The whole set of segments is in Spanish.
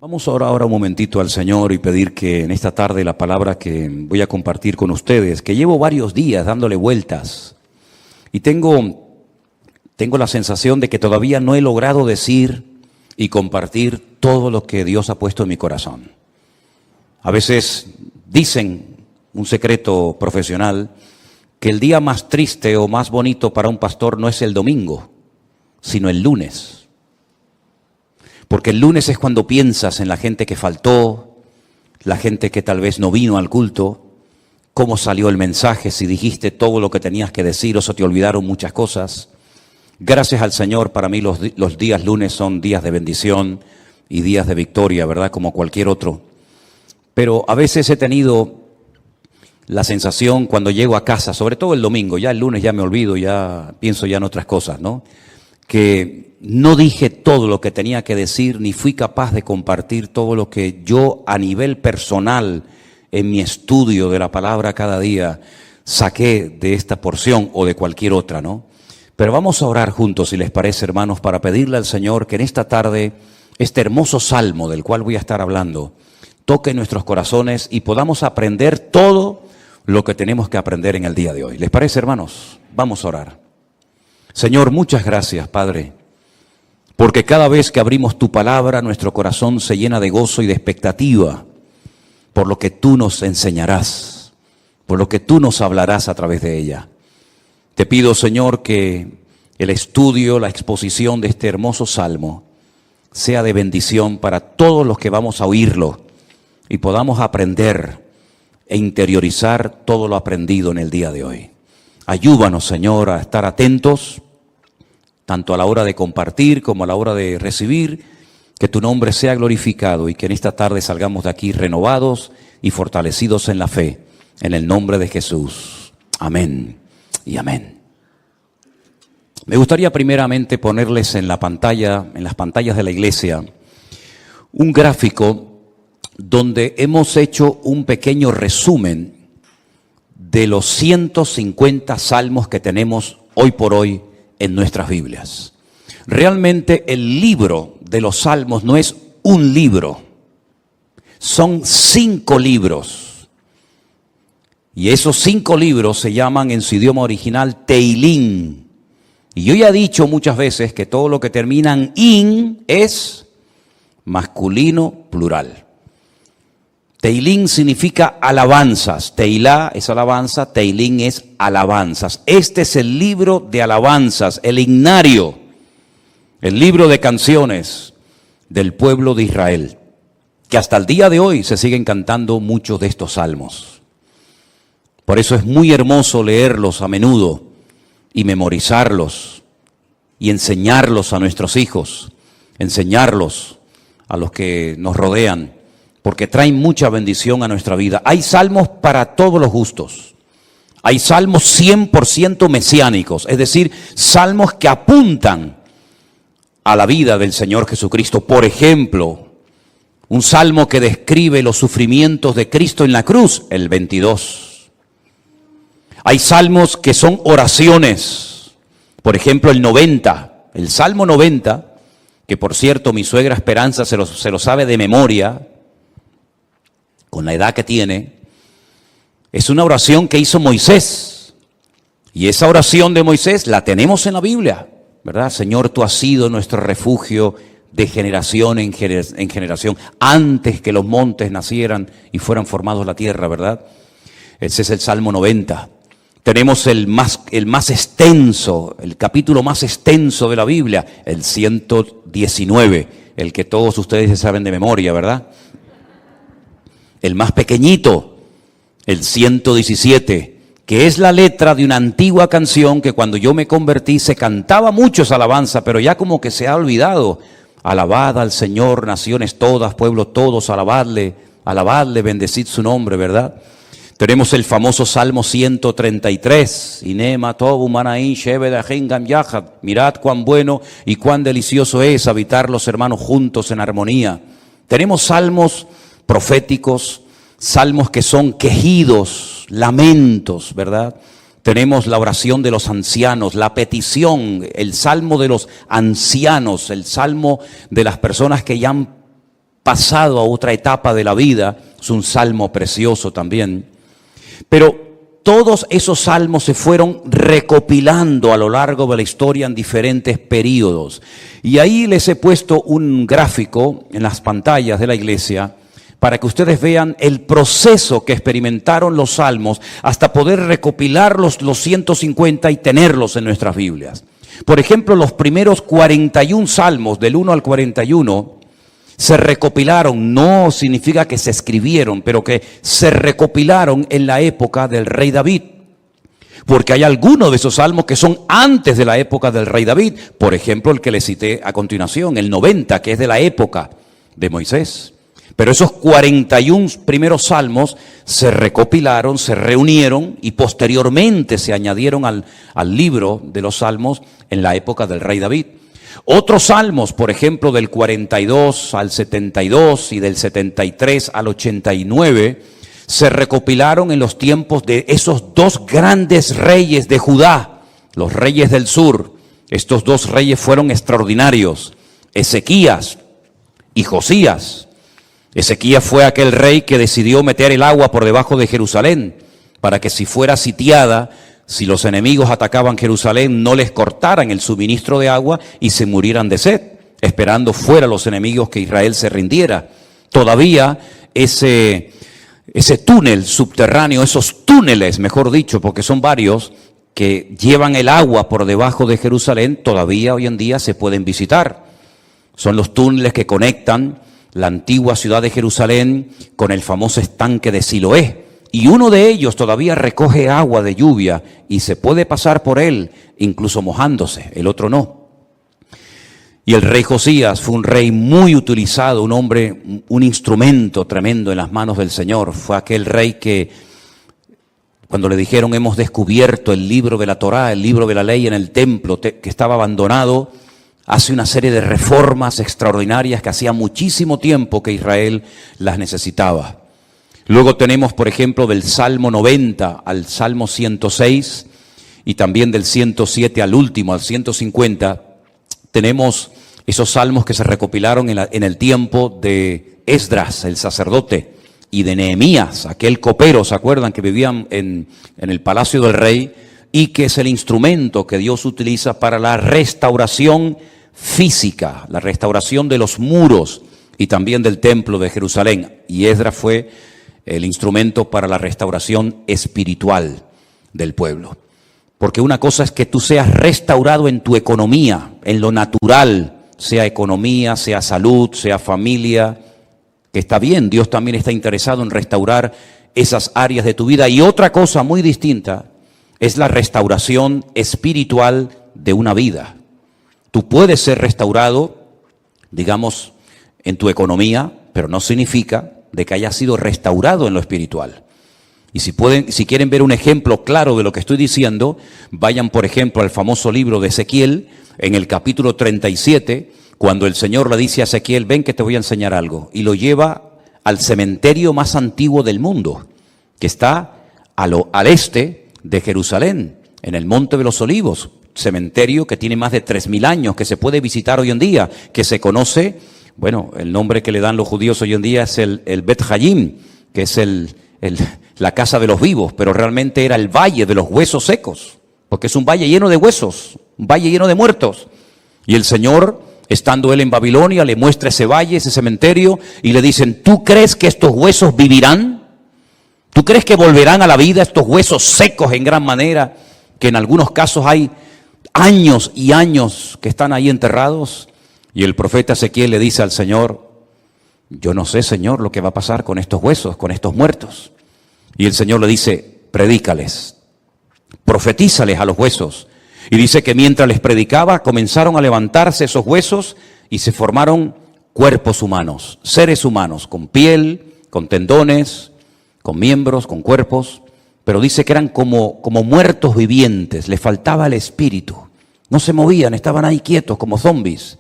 Vamos a orar ahora un momentito al Señor y pedir que en esta tarde la palabra que voy a compartir con ustedes, que llevo varios días dándole vueltas y tengo la sensación de que todavía no he logrado decir y compartir todo lo que Dios ha puesto en mi corazón. A veces dicen, un secreto profesional, que el día más triste o más bonito para un pastor no es el domingo, sino el lunes. Porque el lunes es cuando piensas en la gente que faltó, la gente que tal vez no vino al culto, cómo salió el mensaje, si dijiste todo lo que tenías que decir o se te olvidaron muchas cosas. Gracias al Señor, para mí los días lunes son días de bendición y días de victoria, ¿verdad? Como cualquier otro. Pero a veces he tenido la sensación cuando llego a casa, sobre todo el domingo, ya el lunes ya me olvido, ya pienso ya en otras cosas, ¿no? Que no dije todo lo que tenía que decir, ni fui capaz de compartir todo lo que yo a nivel personal, en mi estudio de la palabra cada día, saqué de esta porción o de cualquier otra, ¿no? Pero vamos a orar juntos, si les parece, hermanos, para pedirle al Señor que en esta tarde, este hermoso salmo del cual voy a estar hablando, toque nuestros corazones y podamos aprender todo lo que tenemos que aprender en el día de hoy. ¿Les parece, hermanos? Vamos a orar. Señor, muchas gracias, Padre, porque cada vez que abrimos tu palabra, nuestro corazón se llena de gozo y de expectativa por lo que tú nos enseñarás, por lo que tú nos hablarás a través de ella. Te pido, Señor, que el estudio, la exposición de este hermoso salmo sea de bendición para todos los que vamos a oírlo y podamos aprender e interiorizar todo lo aprendido en el día de hoy. Ayúdanos, Señor, a estar atentos, tanto a la hora de compartir como a la hora de recibir, que tu nombre sea glorificado y que en esta tarde salgamos de aquí renovados y fortalecidos en la fe, en el nombre de Jesús. Amén y amén. Me gustaría primeramente ponerles en la pantalla, en las pantallas de la iglesia, un gráfico donde hemos hecho un pequeño resumen de los 150 salmos que tenemos hoy por hoy en nuestras Biblias. Realmente el libro de los salmos no es un libro, son 5 libros. Y esos 5 libros se llaman en su idioma original Teilín. Y yo ya he dicho muchas veces que todo lo que termina en in es masculino plural. Teilín significa alabanzas. Teilá es alabanza, Teilín es alabanzas. Este es el libro de alabanzas, el himnario, el libro de canciones del pueblo de Israel, que hasta el día de hoy se siguen cantando muchos de estos salmos. Por eso es muy hermoso leerlos a menudo y memorizarlos y enseñarlos a nuestros hijos, enseñarlos a los que nos rodean, porque traen mucha bendición a nuestra vida. Hay salmos para todos los gustos. Hay salmos 100% mesiánicos, es decir, salmos que apuntan a la vida del Señor Jesucristo. Por ejemplo, un salmo que describe los sufrimientos de Cristo en la cruz, el 22. Hay salmos que son oraciones, por ejemplo el 90, el Salmo 90, que por cierto mi suegra Esperanza se lo sabe de memoria, con la edad que tiene, es una oración que hizo Moisés. Y esa oración de Moisés la tenemos en la Biblia, ¿verdad? Señor, tú has sido nuestro refugio de generación en generación, antes que los montes nacieran y fueran formados la tierra, ¿verdad? Ese es el Salmo 90. Tenemos el más extenso, el capítulo más extenso de la Biblia, el 119, el que todos ustedes saben de memoria, ¿verdad? El más pequeñito, el 117, que es la letra de una antigua canción que cuando yo me convertí se cantaba mucho esa alabanza, pero ya como que se ha olvidado. Alabad al Señor, naciones todas, pueblos todos, alabadle, bendecid su nombre, ¿verdad? Tenemos el famoso Salmo 133, Inema tobu manaín shebedahim gam yahad. Mirad cuán bueno y cuán delicioso es habitar los hermanos juntos en armonía. Tenemos salmos proféticos, salmos que son quejidos, lamentos, ¿verdad? Tenemos la oración de los ancianos, la petición, el salmo de los ancianos, el salmo de las personas que ya han pasado a otra etapa de la vida. Es un salmo precioso también. Pero todos esos salmos se fueron recopilando a lo largo de la historia en diferentes periodos. Y ahí les he puesto un gráfico en las pantallas de la iglesia para que ustedes vean el proceso que experimentaron los salmos hasta poder recopilar los 150 y tenerlos en nuestras Biblias. Por ejemplo, los primeros 41 salmos, del 1 al 41, se recopilaron, no significa que se escribieron, pero que se recopilaron en la época del rey David. Porque hay algunos de esos salmos que son antes de la época del rey David. Por ejemplo, el que le cité a continuación, el 90, que es de la época de Moisés. Pero esos 41 primeros salmos se recopilaron, se reunieron y posteriormente se añadieron al libro de los salmos en la época del rey David. Otros salmos, por ejemplo, del 42 al 72 y del 73 al 89, se recopilaron en los tiempos de esos dos grandes reyes de Judá, los reyes del sur. Estos dos reyes fueron extraordinarios, Ezequías y Josías. Ezequías fue aquel rey que decidió meter el agua por debajo de Jerusalén para que si fuera sitiada, si los enemigos atacaban Jerusalén, no les cortaran el suministro de agua y se murieran de sed, esperando fuera los enemigos que Israel se rindiera. Todavía ese túnel subterráneo, esos túneles, mejor dicho, porque son varios, que llevan el agua por debajo de Jerusalén, todavía hoy en día se pueden visitar. Son los túneles que conectan la antigua ciudad de Jerusalén con el famoso estanque de Siloé. Y uno de ellos todavía recoge agua de lluvia y se puede pasar por él, incluso mojándose, el otro no. Y el rey Josías fue un rey muy utilizado, un hombre, un instrumento tremendo en las manos del Señor. Fue aquel rey que, cuando le dijeron hemos descubierto el libro de la Torá, el libro de la ley en el templo que estaba abandonado, hace una serie de reformas extraordinarias que hacía muchísimo tiempo que Israel las necesitaba. Luego tenemos, por ejemplo, del Salmo 90 al Salmo 106 y también del 107 al último, al 150, tenemos esos salmos que se recopilaron en el tiempo de Esdras, el sacerdote, y de Nehemías, aquel copero, ¿se acuerdan? Que vivían en el palacio del rey y que es el instrumento que Dios utiliza para la restauración física, la restauración de los muros y también del templo de Jerusalén. Y Esdras fue el instrumento para la restauración espiritual del pueblo. Porque una cosa es que tú seas restaurado en tu economía, en lo natural, sea economía, sea salud, sea familia, que está bien, Dios también está interesado en restaurar esas áreas de tu vida. Y otra cosa muy distinta es la restauración espiritual de una vida. Tú puedes ser restaurado, digamos, en tu economía, pero no significa de que haya sido restaurado en lo espiritual. Y si quieren ver un ejemplo claro de lo que estoy diciendo, vayan por ejemplo al famoso libro de Ezequiel, en el capítulo 37, cuando el Señor le dice a Ezequiel, ven que te voy a enseñar algo, y lo lleva al cementerio más antiguo del mundo, que está al este de Jerusalén, en el Monte de los Olivos, cementerio que tiene más de 3.000 años, que se puede visitar hoy en día, que se conoce, bueno, el nombre que le dan los judíos hoy en día es el Bet Hayim, que es la casa de los vivos, pero realmente era el valle de los huesos secos, porque es un valle lleno de huesos, un valle lleno de muertos. Y el Señor, estando él en Babilonia, le muestra ese valle, ese cementerio, y le dicen, ¿tú crees que estos huesos vivirán? ¿Tú crees que volverán a la vida estos huesos secos en gran manera, que en algunos casos hay años y años que están ahí enterrados? Y el profeta Ezequiel le dice al Señor, yo no sé, Señor, lo que va a pasar con estos huesos, con estos muertos. Y el Señor le dice, predícales, profetízales a los huesos. Y dice que mientras les predicaba, comenzaron a levantarse esos huesos y se formaron cuerpos humanos, seres humanos, con piel, con tendones, con miembros, con cuerpos. Pero dice que eran como muertos vivientes, les faltaba el espíritu. No se movían, estaban ahí quietos como zombies.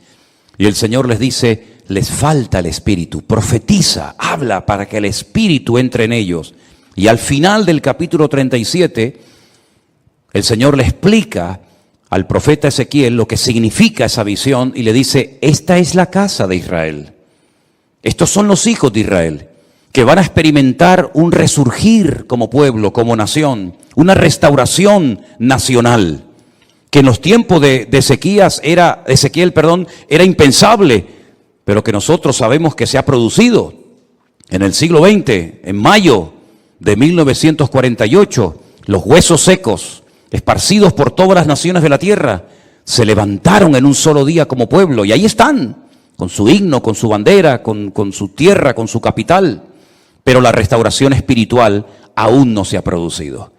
Y el Señor les dice, les falta el espíritu, profetiza, habla para que el espíritu entre en ellos. Y al final del capítulo 37, el Señor le explica al profeta Ezequiel lo que significa esa visión y le dice, esta es la casa de Israel. Estos son los hijos de Israel, que van a experimentar un resurgir como pueblo, como nación, una restauración nacional, que en los tiempos de Ezequiel, era impensable, pero que nosotros sabemos que se ha producido en el siglo XX, en mayo de 1948, los huesos secos, esparcidos por todas las naciones de la tierra, se levantaron en un solo día como pueblo, y ahí están, con su himno, con su bandera, con su tierra, con su capital. Pero la restauración espiritual aún no se ha producido.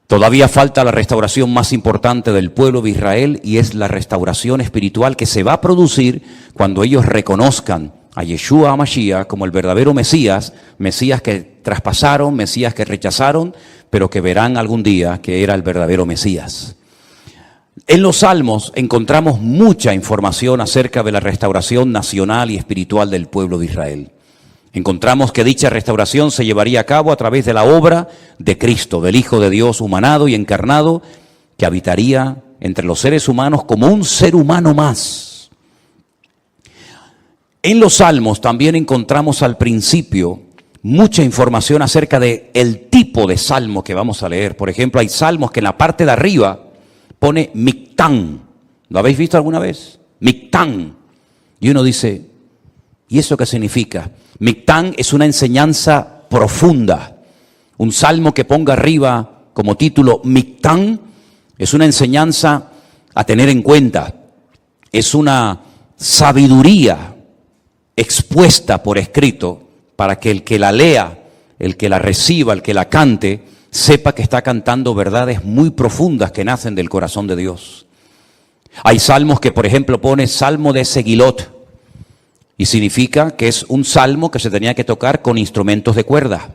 Todavía falta la restauración más importante del pueblo de Israel, y es la restauración espiritual que se va a producir cuando ellos reconozcan a Yeshua HaMashiach como el verdadero Mesías, Mesías que traspasaron, Mesías que rechazaron, pero que verán algún día que era el verdadero Mesías. En los Salmos encontramos mucha información acerca de la restauración nacional y espiritual del pueblo de Israel. Encontramos que dicha restauración se llevaría a cabo a través de la obra de Cristo, del Hijo de Dios humanado y encarnado, que habitaría entre los seres humanos como un ser humano más. En los Salmos también encontramos al principio mucha información acerca del tipo de salmo que vamos a leer. Por ejemplo, hay salmos que en la parte de arriba pone Mictán. ¿Lo habéis visto alguna vez? Mictán. Y uno dice, ¿y eso qué significa? Mictán es una enseñanza profunda. Un salmo que ponga arriba como título Mictán es una enseñanza a tener en cuenta. Es una sabiduría expuesta por escrito para que el que la lea, el que la reciba, el que la cante, sepa que está cantando verdades muy profundas que nacen del corazón de Dios. Hay salmos que, por ejemplo, pone Salmo de Segilot, y significa que es un salmo que se tenía que tocar con instrumentos de cuerda,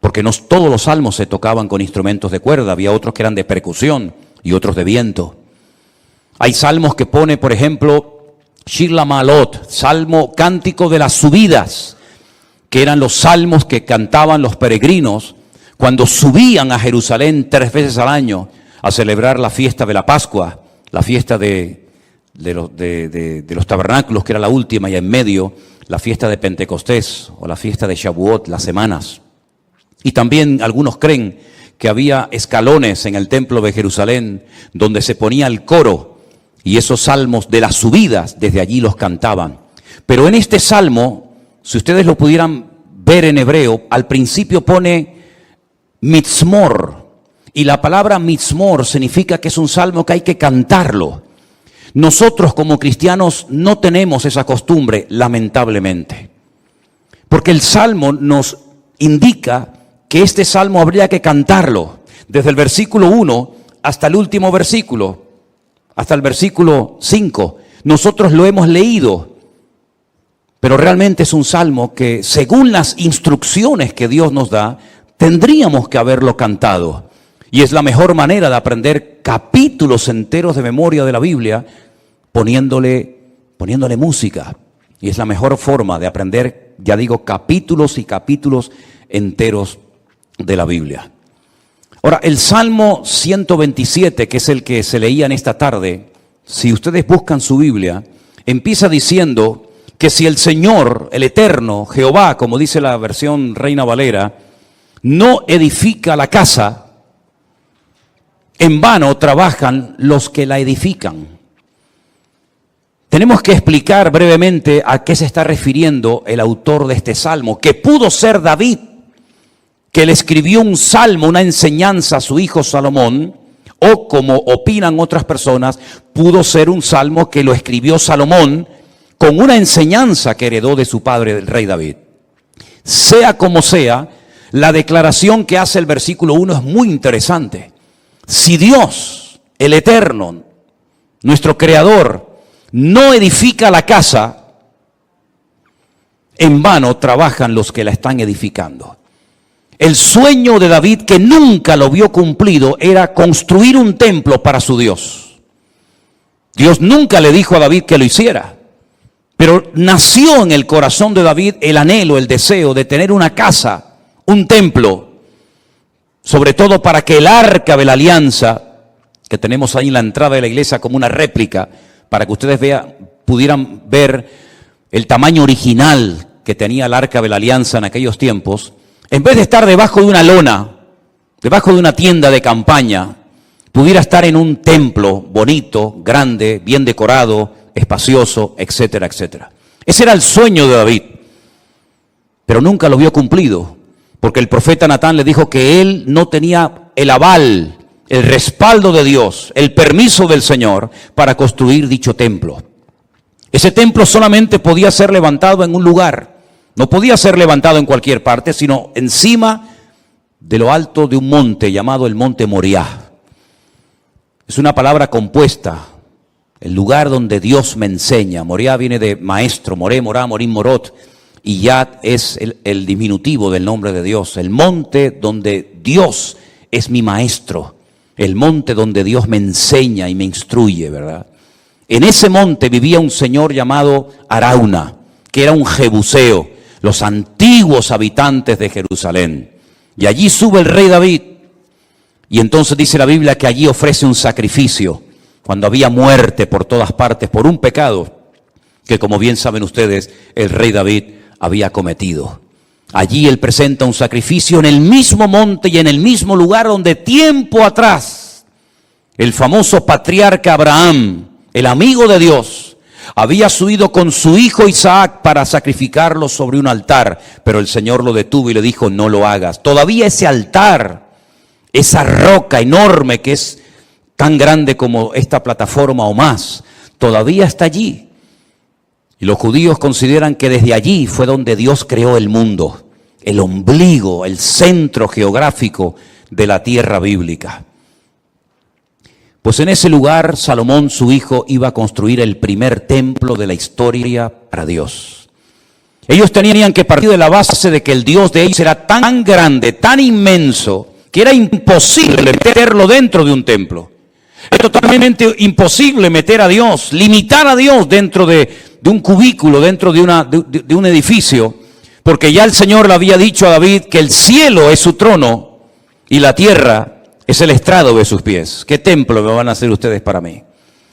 porque no todos los salmos se tocaban con instrumentos de cuerda, había otros que eran de percusión y otros de viento. Hay salmos que pone, por ejemplo, Shir LaMa'alot, salmo cántico de las subidas, que eran los salmos que cantaban los peregrinos cuando subían a Jerusalén 3 veces al año a celebrar la fiesta de la Pascua, la fiesta de los tabernáculos, que era la última, y en medio la fiesta de Pentecostés o la fiesta de Shavuot, las semanas. Y también algunos creen que había escalones en el templo de Jerusalén donde se ponía el coro, y esos salmos de las subidas desde allí los cantaban. Pero en este salmo, si ustedes lo pudieran ver en hebreo, al principio pone Mitzmor, y la palabra Mitzmor significa que es un salmo que hay que cantarlo. Nosotros como cristianos no tenemos esa costumbre, lamentablemente, porque el salmo nos indica que este salmo habría que cantarlo desde el versículo 1 hasta el último versículo, hasta el versículo 5. Nosotros lo hemos leído, pero realmente es un salmo que, según las instrucciones que Dios nos da, tendríamos que haberlo cantado. Y es la mejor manera de aprender capítulos enteros de memoria de la Biblia, poniéndole música. Y es la mejor forma de aprender, ya digo, capítulos y capítulos enteros de la Biblia. Ahora, el Salmo 127, que es el que se leía en esta tarde, si ustedes buscan su Biblia, empieza diciendo que si el Señor, el Eterno, Jehová, como dice la versión Reina Valera, no edifica la casa, en vano trabajan los que la edifican. Tenemos que explicar brevemente a qué se está refiriendo el autor de este salmo, que pudo ser David, que le escribió un salmo, una enseñanza a su hijo Salomón, o como opinan otras personas, pudo ser un salmo que lo escribió Salomón con una enseñanza que heredó de su padre, el rey David. Sea como sea, la declaración que hace el versículo 1 es muy interesante. Si Dios, el Eterno, nuestro Creador, no edifica la casa, en vano trabajan los que la están edificando. El sueño de David, que nunca lo vio cumplido, era construir un templo para su Dios. Dios nunca le dijo a David que lo hiciera, pero nació en el corazón de David el anhelo, el deseo de tener una casa, un templo, sobre todo para que el arca de la alianza, que tenemos ahí en la entrada de la iglesia como una réplica, para que ustedes pudieran ver el tamaño original que tenía el Arca de la Alianza en aquellos tiempos, en vez de estar debajo de una lona, debajo de una tienda de campaña, pudiera estar en un templo bonito, grande, bien decorado, espacioso, etcétera, etcétera. Ese era el sueño de David, pero nunca lo vio cumplido, porque el profeta Natán le dijo que él no tenía el aval, el respaldo de Dios, el permiso del Señor para construir dicho templo. Ese templo solamente podía ser levantado en un lugar, no podía ser levantado en cualquier parte, sino encima de lo alto de un monte llamado el monte Moriah. Es una palabra compuesta, el lugar donde Dios me enseña. Moriah viene de maestro, Moré, Morá, Morim, Morot, y Yad es el diminutivo del nombre de Dios. El monte donde Dios es mi maestro, el monte donde Dios me enseña y me instruye, ¿verdad? En ese monte vivía un señor llamado Arauna, que era un jebuseo, los antiguos habitantes de Jerusalén. Y allí sube el rey David, y entonces dice la Biblia que allí ofrece un sacrificio, cuando había muerte por todas partes, por un pecado que, como bien saben ustedes, el rey David había cometido. Allí él presenta un sacrificio en el mismo monte y en el mismo lugar donde tiempo atrás el famoso patriarca Abraham, el amigo de Dios, había subido con su hijo Isaac para sacrificarlo sobre un altar, pero el Señor lo detuvo y le dijo: no lo hagas. Todavía ese altar, esa roca enorme que es tan grande como esta plataforma o más, todavía está allí. Y los judíos consideran que desde allí fue donde Dios creó el mundo, el ombligo, el centro geográfico de la tierra bíblica. Pues en ese lugar Salomón, su hijo, iba a construir el primer templo de la historia para Dios. Ellos tenían que partir de la base de que el Dios de ellos era tan grande, tan inmenso, que era imposible meterlo dentro de un templo. Es totalmente imposible meter a Dios, limitar a Dios dentro de un cubículo, dentro de un edificio, porque ya el Señor le había dicho a David que el cielo es su trono y la tierra es el estrado de sus pies. ¿Qué templo me van a hacer ustedes para mí?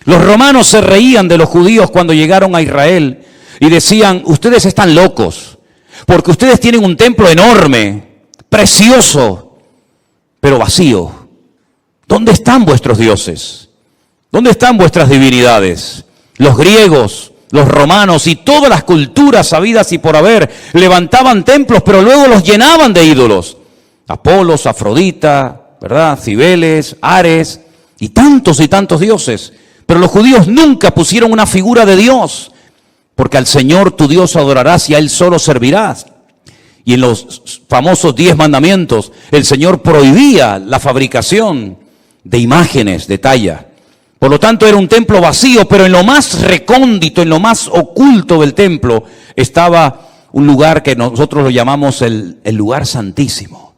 Los romanos se reían de los judíos cuando llegaron a Israel y decían: ustedes están locos, porque ustedes tienen un templo enorme, precioso, pero vacío. ¿Dónde están vuestros dioses? ¿Dónde están vuestras divinidades? Los griegos, los romanos y todas las culturas habidas y por haber levantaban templos, pero luego los llenaban de ídolos. Apolos, Afrodita, ¿verdad? Cibeles, Ares y tantos dioses. Pero los judíos nunca pusieron una figura de Dios, porque al Señor tu Dios adorarás y a Él solo servirás. Y en los famosos 10 mandamientos, el Señor prohibía la fabricación de imágenes de talla. Por lo tanto, era un templo vacío, pero en lo más recóndito, en lo más oculto del templo, estaba un lugar que nosotros lo llamamos el lugar santísimo,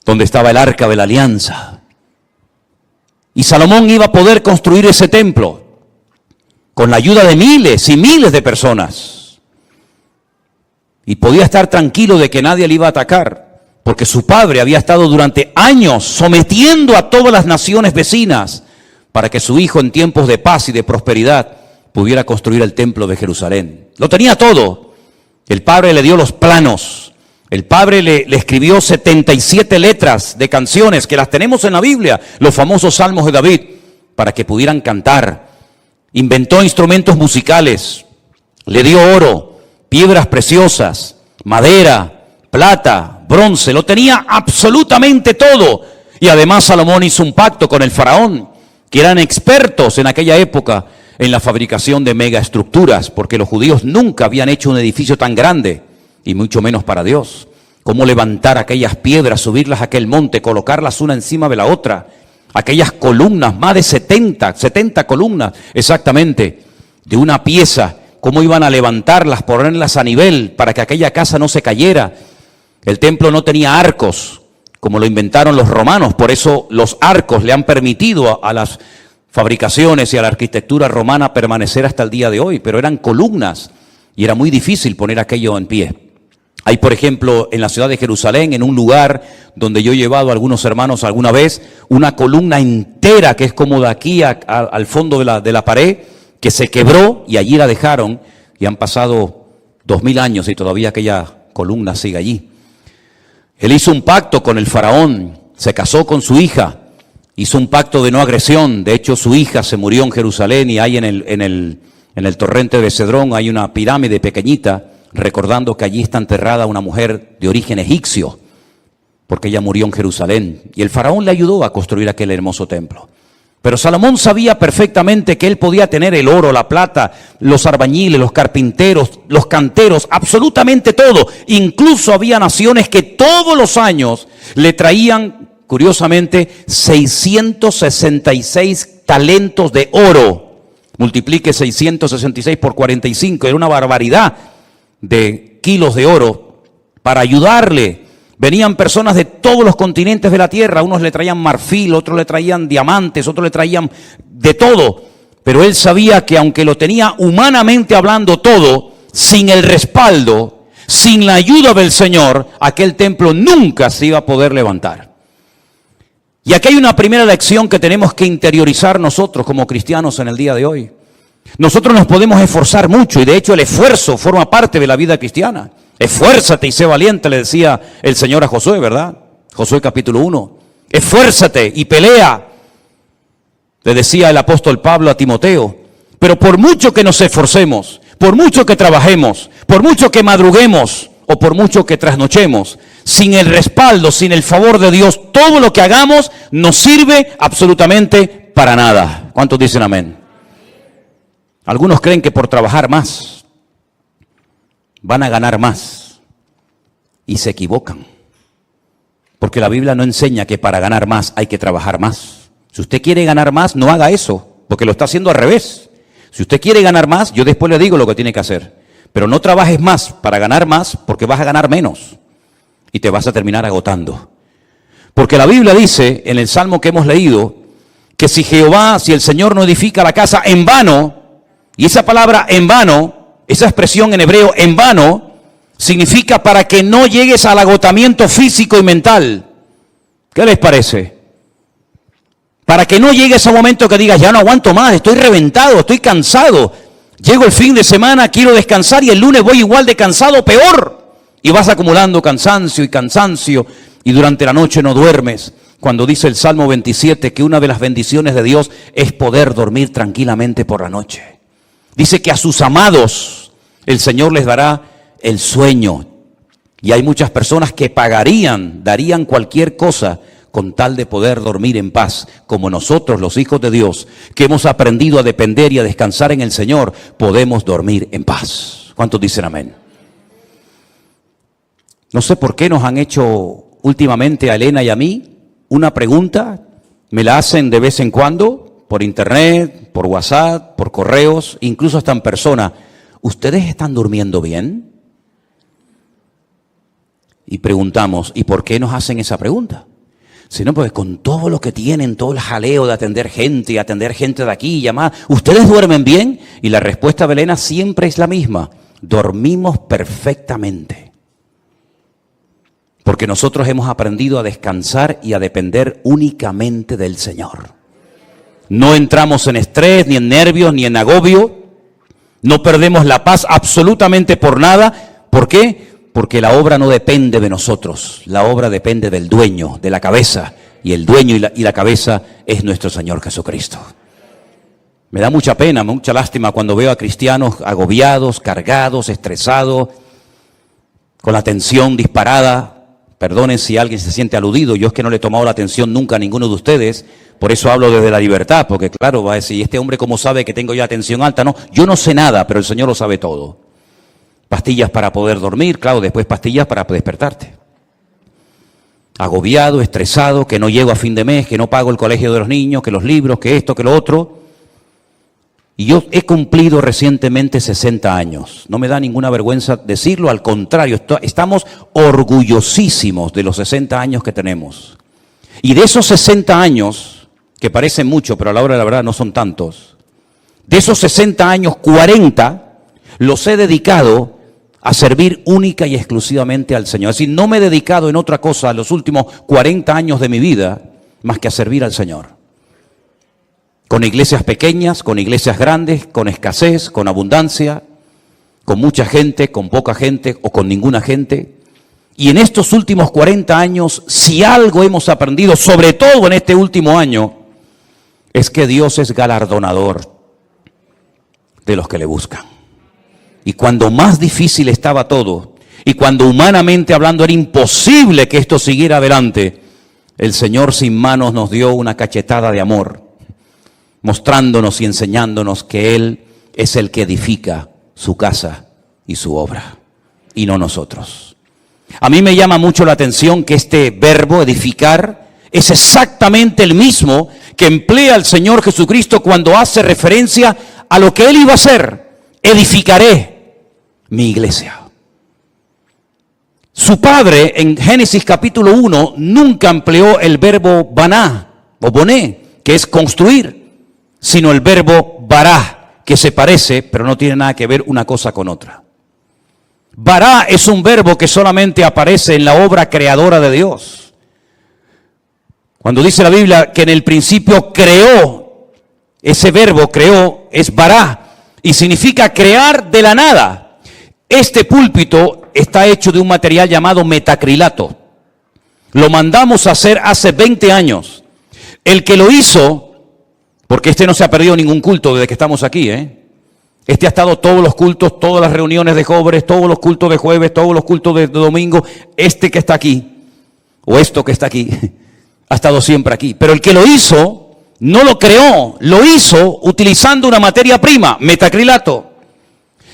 donde estaba el Arca de la Alianza. Y Salomón iba a poder construir ese templo con la ayuda de miles y miles de personas. Y podía estar tranquilo de que nadie le iba a atacar, porque su padre había estado durante años sometiendo a todas las naciones vecinas para que su hijo, en tiempos de paz y de prosperidad, pudiera construir el templo de Jerusalén. Lo tenía todo. El padre le dio los planos. El padre le escribió 77 letras de canciones que las tenemos en la Biblia, los famosos salmos de David, para que pudieran cantar. Inventó instrumentos musicales, le dio oro, piedras preciosas, madera, plata, bronce, lo tenía absolutamente todo. Y además Salomón hizo un pacto con el faraón, que eran expertos en aquella época en la fabricación de megaestructuras, porque los judíos nunca habían hecho un edificio tan grande, y mucho menos para Dios. Cómo levantar aquellas piedras, subirlas a aquel monte, colocarlas una encima de la otra, aquellas columnas, más de 70 columnas exactamente, de una pieza, cómo iban a levantarlas, ponerlas a nivel para que aquella casa no se cayera. El templo no tenía arcos, como lo inventaron los romanos, por eso los arcos le han permitido a las fabricaciones y a la arquitectura romana permanecer hasta el día de hoy, pero eran columnas y era muy difícil poner aquello en pie. Hay, por ejemplo, en la ciudad de Jerusalén, en un lugar donde yo he llevado a algunos hermanos alguna vez, una columna entera que es como de aquí al fondo de la pared, que se quebró y allí la dejaron, y han pasado 2000 años y todavía aquella columna sigue allí. Él hizo un pacto con el faraón, se casó con su hija, hizo un pacto de no agresión. De hecho, su hija se murió en Jerusalén y ahí en el torrente de Cedrón hay una pirámide pequeñita, recordando que allí está enterrada una mujer de origen egipcio, porque ella murió en Jerusalén. Y el faraón le ayudó a construir aquel hermoso templo. Pero Salomón sabía perfectamente que él podía tener el oro, la plata, los albañiles, los carpinteros, los canteros, absolutamente todo. Incluso había naciones que todos los años le traían, curiosamente, 666 talentos de oro. Multiplique 666 por 45, era una barbaridad de kilos de oro para ayudarle. Venían personas de todos los continentes de la tierra, unos le traían marfil, otros le traían diamantes, otros le traían de todo. Pero él sabía que aunque lo tenía humanamente hablando todo, sin el respaldo, sin la ayuda del Señor, aquel templo nunca se iba a poder levantar. Y aquí hay una primera lección que tenemos que interiorizar nosotros como cristianos en el día de hoy. Nosotros nos podemos esforzar mucho y de hecho el esfuerzo forma parte de la vida cristiana. Esfuérzate y sé valiente, le decía el Señor a Josué, ¿verdad? Josué capítulo 1. Esfuérzate y pelea, le decía el apóstol Pablo a Timoteo. Pero por mucho que nos esforcemos, por mucho que trabajemos, por mucho que madruguemos o por mucho que trasnochemos, sin el respaldo, sin el favor de Dios, todo lo que hagamos nos sirve absolutamente para nada. ¿Cuántos dicen amén? Algunos creen que por trabajar más van a ganar más y se equivocan, porque la Biblia no enseña que para ganar más hay que trabajar más. Si usted quiere ganar más, no haga eso, porque lo está haciendo al revés. Si usted quiere ganar más, yo después le digo lo que tiene que hacer, pero no trabajes más para ganar más, porque vas a ganar menos y te vas a terminar agotando. Porque la Biblia dice en el Salmo que hemos leído que si el Señor no edifica la casa, en vano, y esa palabra en vano, esa expresión en hebreo, en vano, significa para que no llegues al agotamiento físico y mental. ¿Qué les parece? Para que no llegues a un momento que digas, ya no aguanto más, estoy reventado, estoy cansado. Llego el fin de semana, quiero descansar y el lunes voy igual de cansado, peor. Y vas acumulando cansancio y durante la noche no duermes. Cuando dice el Salmo 27 que una de las bendiciones de Dios es poder dormir tranquilamente por la noche. Dice que a sus amados el Señor les dará el sueño. Y hay muchas personas que darían cualquier cosa con tal de poder dormir en paz, como nosotros, los hijos de Dios, que hemos aprendido a depender y a descansar en el Señor, podemos dormir en paz. ¿Cuántos dicen amén? No sé por qué nos han hecho últimamente a Elena y a mí una pregunta, me la hacen de vez en cuando, por internet, por WhatsApp, por correos, incluso hasta en persona. ¿Ustedes están durmiendo bien? Y preguntamos, ¿y por qué nos hacen esa pregunta? Si no, pues con todo lo que tienen, todo el jaleo de atender gente y atender gente de aquí y llamar, ¿ustedes duermen bien? Y la respuesta de Elena siempre es la misma, dormimos perfectamente. Porque nosotros hemos aprendido a descansar y a depender únicamente del Señor. No entramos en estrés, ni en nervios, ni en agobio. No perdemos la paz absolutamente por nada. ¿Por qué? Porque la obra no depende de nosotros. La obra depende del dueño, de la cabeza. Y el dueño y la cabeza es nuestro Señor Jesucristo. Me da mucha pena, mucha lástima cuando veo a cristianos agobiados, cargados, estresados, con la tensión disparada. Perdonen si alguien se siente aludido, yo es que no le he tomado la atención nunca a ninguno de ustedes, por eso hablo desde la libertad, porque claro, va a decir, ¿este hombre cómo sabe que tengo yo la tensión alta? No, yo no sé nada, pero el Señor lo sabe todo. Pastillas para poder dormir, claro, después pastillas para despertarte. Agobiado, estresado, que no llego a fin de mes, que no pago el colegio de los niños, que los libros, que esto, que lo otro. Y yo he cumplido recientemente 60 años. No me da ninguna vergüenza decirlo, al contrario, estamos orgullosísimos de los 60 años que tenemos. Y de esos 60 años, que parecen mucho, pero a la hora de la verdad no son tantos, de esos 60 años, 40 los he dedicado a servir única y exclusivamente al Señor. Es decir, no me he dedicado en otra cosa los últimos 40 años de mi vida más que a servir al Señor. Con iglesias pequeñas, con iglesias grandes, con escasez, con abundancia. con mucha gente, con poca gente o con ninguna gente. Y en estos últimos 40 años, si algo hemos aprendido, sobre todo en este último año, es que Dios es galardonador de los que le buscan. Y cuando más difícil estaba todo, y cuando humanamente hablando era imposible que esto siguiera adelante, el Señor sin manos nos dio una cachetada de amor, mostrándonos y enseñándonos que Él es el que edifica su casa y su obra, y no nosotros. A mí me llama mucho la atención que este verbo edificar es exactamente el mismo que emplea el Señor Jesucristo cuando hace referencia a lo que Él iba a hacer. Edificaré mi iglesia. Su padre en Génesis capítulo 1 nunca empleó el verbo baná o boné, que es construir, sino el verbo bará, que se parece, pero no tiene nada que ver una cosa con otra. Bará es un verbo que solamente aparece en la obra creadora de Dios. Cuando dice la Biblia que en el principio creó, ese verbo creó es bará y significa crear de la nada. Este púlpito está hecho de un material llamado metacrilato. Lo mandamos a hacer hace 20 años. El que lo hizo, porque este no se ha perdido ningún culto desde que estamos aquí, Este ha estado todos los cultos, todas las reuniones de jóvenes, todos los cultos de jueves, todos los cultos de domingo. Este que está aquí, o esto que está aquí, ha estado siempre aquí. Pero el que lo hizo, no lo creó, lo hizo utilizando una materia prima, metacrilato.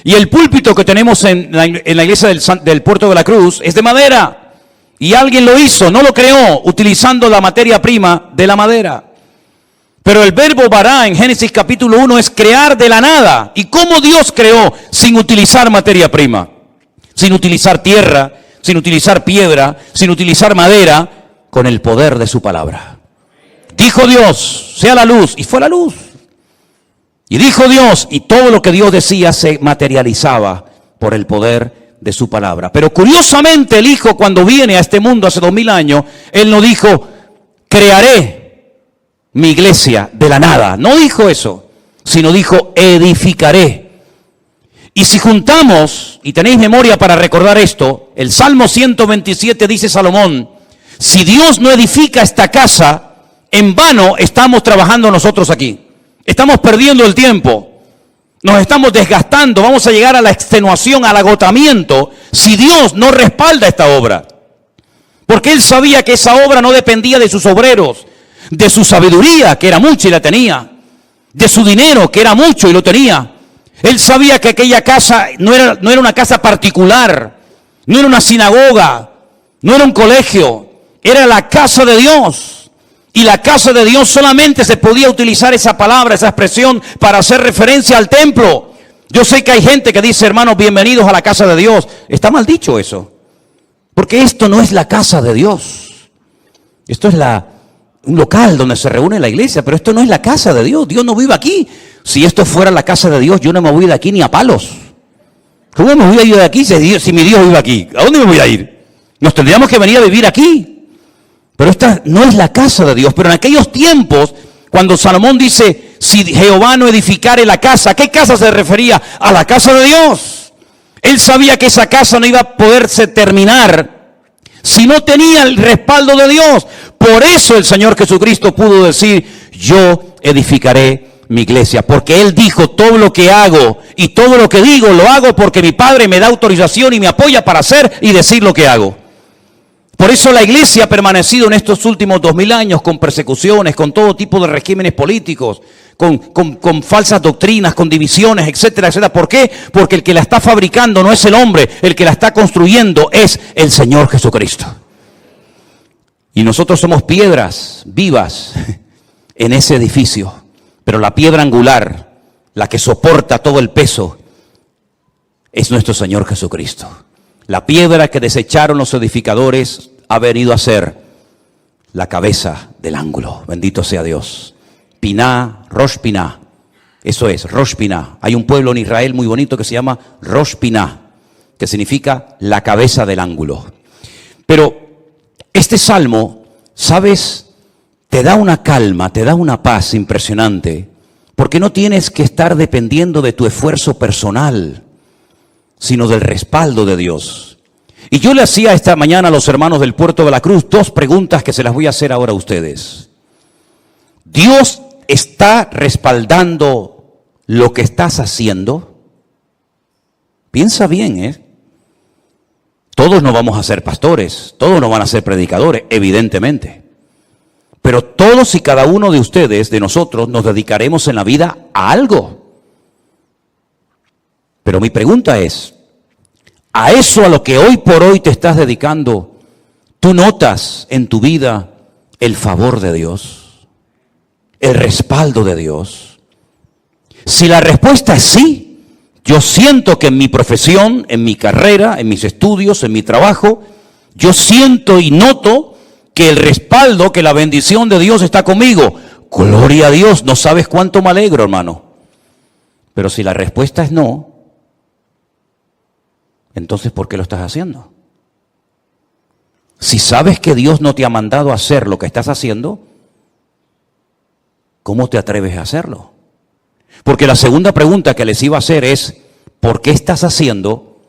Y el púlpito que tenemos en la iglesia del Puerto de la Cruz es de madera. Y alguien lo hizo, no lo creó, utilizando la materia prima de la madera. Pero el verbo bará en Génesis capítulo 1 es crear de la nada. ¿Y cómo Dios creó sin utilizar materia prima? Sin utilizar tierra, sin utilizar piedra, sin utilizar madera, con el poder de su palabra. Dijo Dios, sea la luz, y fue la luz. Y dijo Dios, y todo lo que Dios decía se materializaba por el poder de su palabra. Pero curiosamente el Hijo, cuando viene a este mundo hace 2000 años, Él no dijo, crearé mi iglesia de la nada. No dijo eso, sino dijo, edificaré. Y si juntamos, y tenéis memoria para recordar esto, el Salmo 127 dice Salomón, si Dios no edifica esta casa, en vano estamos trabajando nosotros aquí. Estamos perdiendo el tiempo, nos estamos desgastando, vamos a llegar a la extenuación, al agotamiento, si Dios no respalda esta obra. Porque Él sabía que esa obra no dependía de sus obreros, de su sabiduría, que era mucha y la tenía, de su dinero, que era mucho y lo tenía. Él sabía que aquella casa no era una casa particular, no era una sinagoga, no era un colegio, era la casa de Dios. Y la casa de Dios solamente se podía utilizar esa palabra, esa expresión, para hacer referencia al templo. Yo sé que hay gente que dice, hermanos, bienvenidos a la casa de Dios. Está mal dicho eso. Porque esto no es la casa de Dios. Esto es un local donde se reúne la iglesia, pero esto no es la casa de Dios. Dios no vive aquí. Si esto fuera la casa de Dios, yo no me voy de aquí ni a palos. ¿Cómo me voy a ir de aquí si mi Dios vive aquí? ¿A dónde me voy a ir? Nos tendríamos que venir a vivir aquí. Pero esta no es la casa de Dios. Pero en aquellos tiempos, cuando Salomón dice, si Jehová no edificare la casa, ¿a qué casa se refería? A la casa de Dios. Él sabía que esa casa no iba a poderse terminar si no tenía el respaldo de Dios. Por eso el Señor Jesucristo pudo decir, yo edificaré mi iglesia. Porque Él dijo, todo lo que hago y todo lo que digo, lo hago porque mi Padre me da autorización y me apoya para hacer y decir lo que hago. Por eso la iglesia ha permanecido en estos últimos 2000 años con persecuciones, con todo tipo de regímenes políticos, con falsas doctrinas, con divisiones, etcétera, etcétera. ¿Por qué? Porque el que la está fabricando no es el hombre, el que la está construyendo es el Señor Jesucristo. Y nosotros somos piedras vivas en ese edificio, pero la piedra angular, la que soporta todo el peso, es nuestro Señor Jesucristo. La piedra que desecharon los edificadores ha venido a ser la cabeza del ángulo. Bendito sea Dios. Piná, Rosh Piná. Eso es, Rosh Piná. Hay un pueblo en Israel muy bonito que se llama Rosh Piná, que significa la cabeza del ángulo. Pero este salmo, ¿sabes? Te da una calma, te da una paz impresionante, porque no tienes que estar dependiendo de tu esfuerzo personal. sino del respaldo de Dios. Y yo le hacía esta mañana a los hermanos del Puerto de la Cruz 2 preguntas que se las voy a hacer ahora a ustedes. ¿Dios está respaldando lo que estás haciendo? Piensa bien, Todos no vamos a ser pastores, todos no van a ser predicadores, evidentemente. Pero todos y cada uno de ustedes, de nosotros, nos dedicaremos en la vida a algo. Pero mi pregunta es, ¿a eso a lo que hoy por hoy te estás dedicando, tú notas en tu vida el favor de Dios, el respaldo de Dios? Si la respuesta es sí, yo siento que en mi profesión, en mi carrera, en mis estudios, en mi trabajo, yo siento y noto que el respaldo, que la bendición de Dios está conmigo. Gloria a Dios, no sabes cuánto me alegro, hermano. Pero si la respuesta es no, entonces ¿por qué lo estás haciendo? Si sabes que Dios no te ha mandado a hacer lo que estás haciendo, ¿cómo te atreves a hacerlo? Porque la segunda pregunta que les iba a hacer es, ¿por qué estás haciendo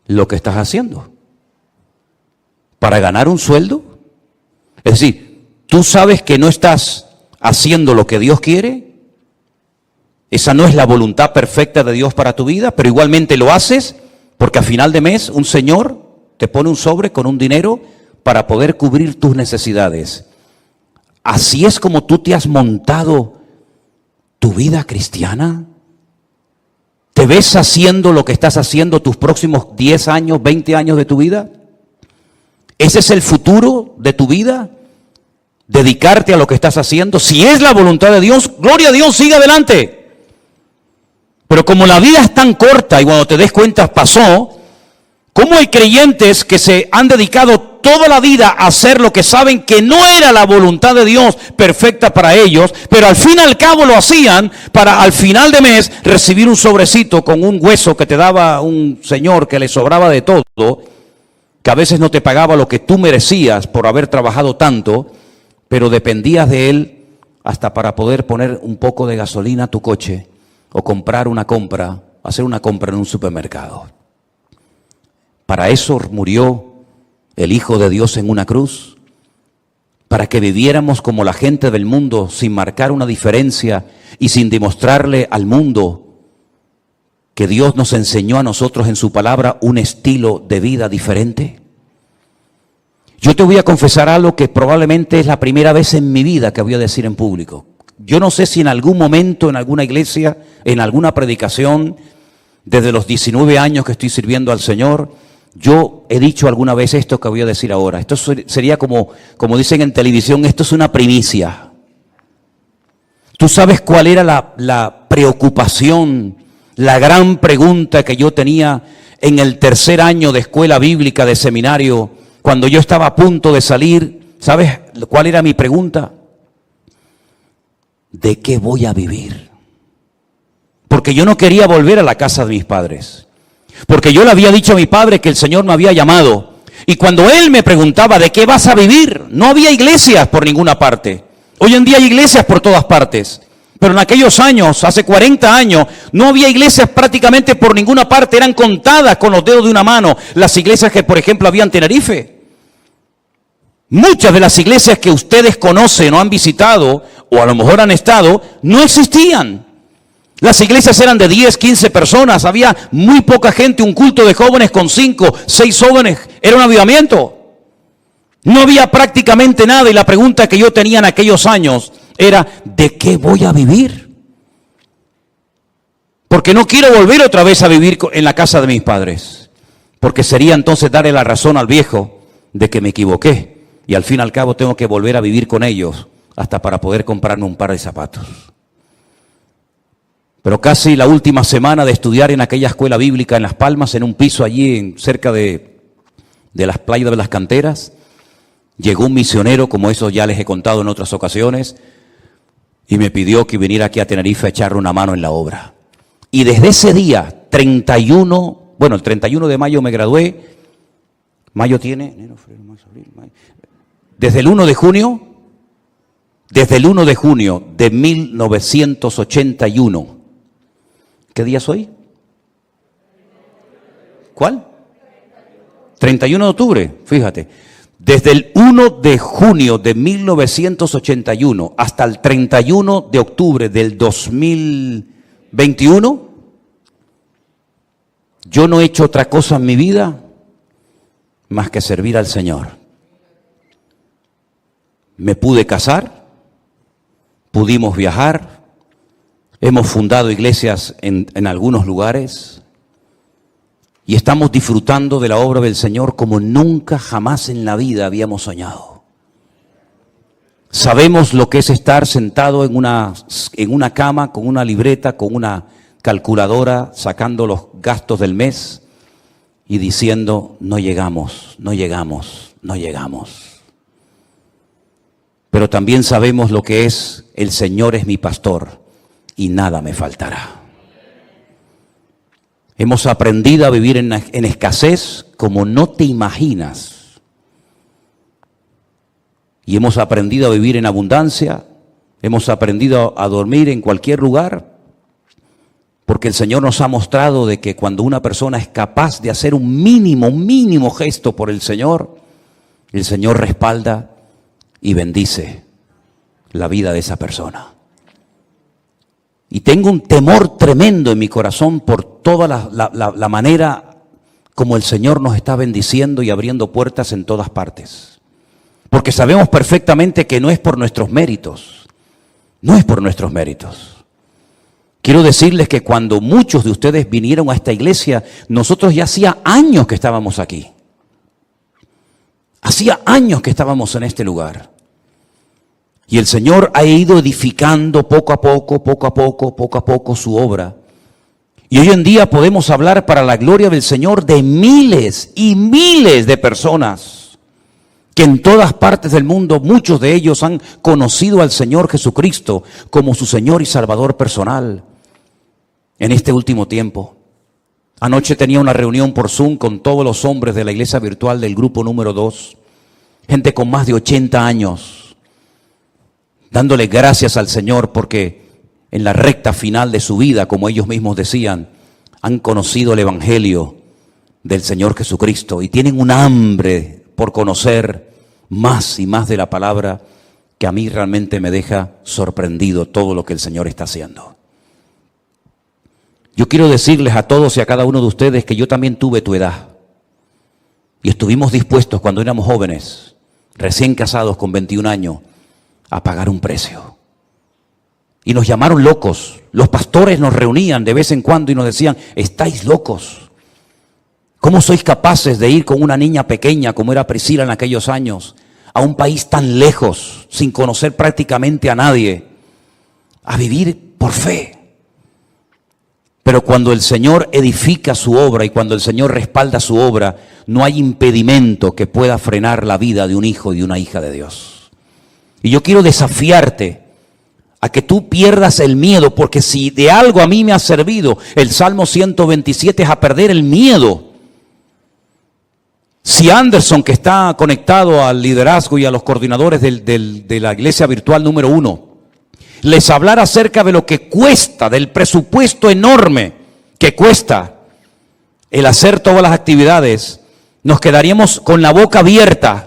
lo que estás haciendo? ¿Para ganar un sueldo? Es decir, ¿tú sabes que no estás haciendo lo que Dios quiere? Esa no es la voluntad perfecta de Dios para tu vida, pero igualmente lo haces porque a final de mes un señor te pone un sobre con un dinero para poder cubrir tus necesidades. ¿Así es como tú te has montado tu vida cristiana? ¿Te ves haciendo lo que estás haciendo tus próximos 10 años, 20 años de tu vida? ¿Ese es el futuro de tu vida? ¿Dedicarte a lo que estás haciendo? Si es la voluntad de Dios, gloria a Dios, sigue adelante. Pero como la vida es tan corta y cuando te des cuenta pasó, ¿cómo hay creyentes que se han dedicado toda la vida a hacer lo que saben que no era la voluntad de Dios perfecta para ellos, pero al fin y al cabo lo hacían para al final de mes recibir un sobrecito con un hueso que te daba un señor que le sobraba de todo, que a veces no te pagaba lo que tú merecías por haber trabajado tanto, pero dependías de él hasta para poder poner un poco de gasolina a tu coche o hacer una compra en un supermercado? Para eso murió el Hijo de Dios en una cruz, para que viviéramos como la gente del mundo, sin marcar una diferencia y sin demostrarle al mundo que Dios nos enseñó a nosotros en su palabra un estilo de vida diferente. Yo te voy a confesar algo que probablemente es la primera vez en mi vida que voy a decir en público. Yo no sé si en algún momento, en alguna iglesia, en alguna predicación, desde los 19 años que estoy sirviendo al Señor, yo he dicho alguna vez esto que voy a decir ahora. Esto sería como dicen en televisión, esto es una primicia. ¿Tú sabes cuál era la preocupación, la gran pregunta que yo tenía en el tercer año de escuela bíblica, de seminario, cuando yo estaba a punto de salir? ¿Sabes cuál era mi pregunta? ¿De qué voy a vivir? Porque yo no quería volver a la casa de mis padres. Porque yo le había dicho a mi padre que el Señor me había llamado. Y cuando él me preguntaba, ¿de qué vas a vivir? No había iglesias por ninguna parte. Hoy en día hay iglesias por todas partes. Pero en aquellos años, hace 40 años, no había iglesias prácticamente por ninguna parte. Eran contadas con los dedos de una mano las iglesias que, por ejemplo, había en Tenerife. Muchas de las iglesias que ustedes conocen o han visitado, o a lo mejor han estado, no existían. Las iglesias eran de 10, 15 personas, había muy poca gente, un culto de jóvenes con 5, 6 jóvenes, era un avivamiento. No había prácticamente nada y la pregunta que yo tenía en aquellos años era, ¿de qué voy a vivir? Porque no quiero volver otra vez a vivir en la casa de mis padres, porque sería entonces darle la razón al viejo de que me equivoqué y al fin y al cabo tengo que volver a vivir con ellos hasta para poder comprarme un par de zapatos. Pero casi la última semana de estudiar en aquella escuela bíblica en Las Palmas, en un piso allí cerca de las playas de las canteras, llegó un misionero, como eso ya les he contado en otras ocasiones, y me pidió que viniera aquí a Tenerife a echarle una mano en la obra. Y desde ese día, el 31 de mayo me gradué, mayo tiene, enero, febrero, marzo, abril, mayo. Desde el 1 de junio de 1981, ¿qué día es hoy? ¿Cuál? 31 de octubre, fíjate. Desde el 1 de junio de 1981 hasta el 31 de octubre del 2021, yo no he hecho otra cosa en mi vida más que servir al Señor. Me pude casar, pudimos viajar, hemos fundado iglesias en algunos lugares y estamos disfrutando de la obra del Señor como nunca jamás en la vida habíamos soñado. Sabemos lo que es estar sentado en una cama con una libreta, con una calculadora, sacando los gastos del mes y diciendo, no llegamos, no llegamos, no llegamos. Pero también sabemos lo que es, el Señor es mi pastor y nada me faltará. Hemos aprendido a vivir en escasez como no te imaginas. Y hemos aprendido a vivir en abundancia, hemos aprendido a dormir en cualquier lugar, porque el Señor nos ha mostrado de que cuando una persona es capaz de hacer un mínimo gesto por el Señor respalda y bendice la vida de esa persona. Y tengo un temor tremendo en mi corazón por toda la manera como el Señor nos está bendiciendo y abriendo puertas en todas partes. Porque sabemos perfectamente que no es por nuestros méritos, no es por nuestros méritos. Quiero decirles que cuando muchos de ustedes vinieron a esta iglesia, nosotros ya hacía años que estábamos aquí. Hacía años que estábamos en este lugar. Y el Señor ha ido edificando poco a poco su obra. Y hoy en día podemos hablar para la gloria del Señor de miles y miles de personas que en todas partes del mundo, muchos de ellos han conocido al Señor Jesucristo como su Señor y Salvador personal en este último tiempo. Anoche tenía una reunión por Zoom con todos los hombres de la iglesia virtual del grupo número 2, gente con más de 80 años, dándole gracias al Señor porque en la recta final de su vida, como ellos mismos decían, han conocido el Evangelio del Señor Jesucristo y tienen un hambre por conocer más y más de la palabra que a mí realmente me deja sorprendido todo lo que el Señor está haciendo. Yo quiero decirles a todos y a cada uno de ustedes que yo también tuve tu edad y estuvimos dispuestos cuando éramos jóvenes, recién casados con 21 años, a pagar un precio. Y nos llamaron locos. Los pastores nos reunían de vez en cuando y nos decían, estáis locos. ¿Cómo sois capaces de ir con una niña pequeña como era Priscila en aquellos años a un país tan lejos, sin conocer prácticamente a nadie, a vivir por fe? Pero cuando el Señor edifica su obra y cuando el Señor respalda su obra, no hay impedimento que pueda frenar la vida de un hijo y de una hija de Dios. Y yo quiero desafiarte a que tú pierdas el miedo, porque si de algo a mí me ha servido el Salmo 127 es a perder el miedo. Si Anderson, que está conectado al liderazgo y a los coordinadores de la iglesia virtual número 1, les hablara acerca de lo que cuesta, del presupuesto enorme que cuesta el hacer todas las actividades, nos quedaríamos con la boca abierta.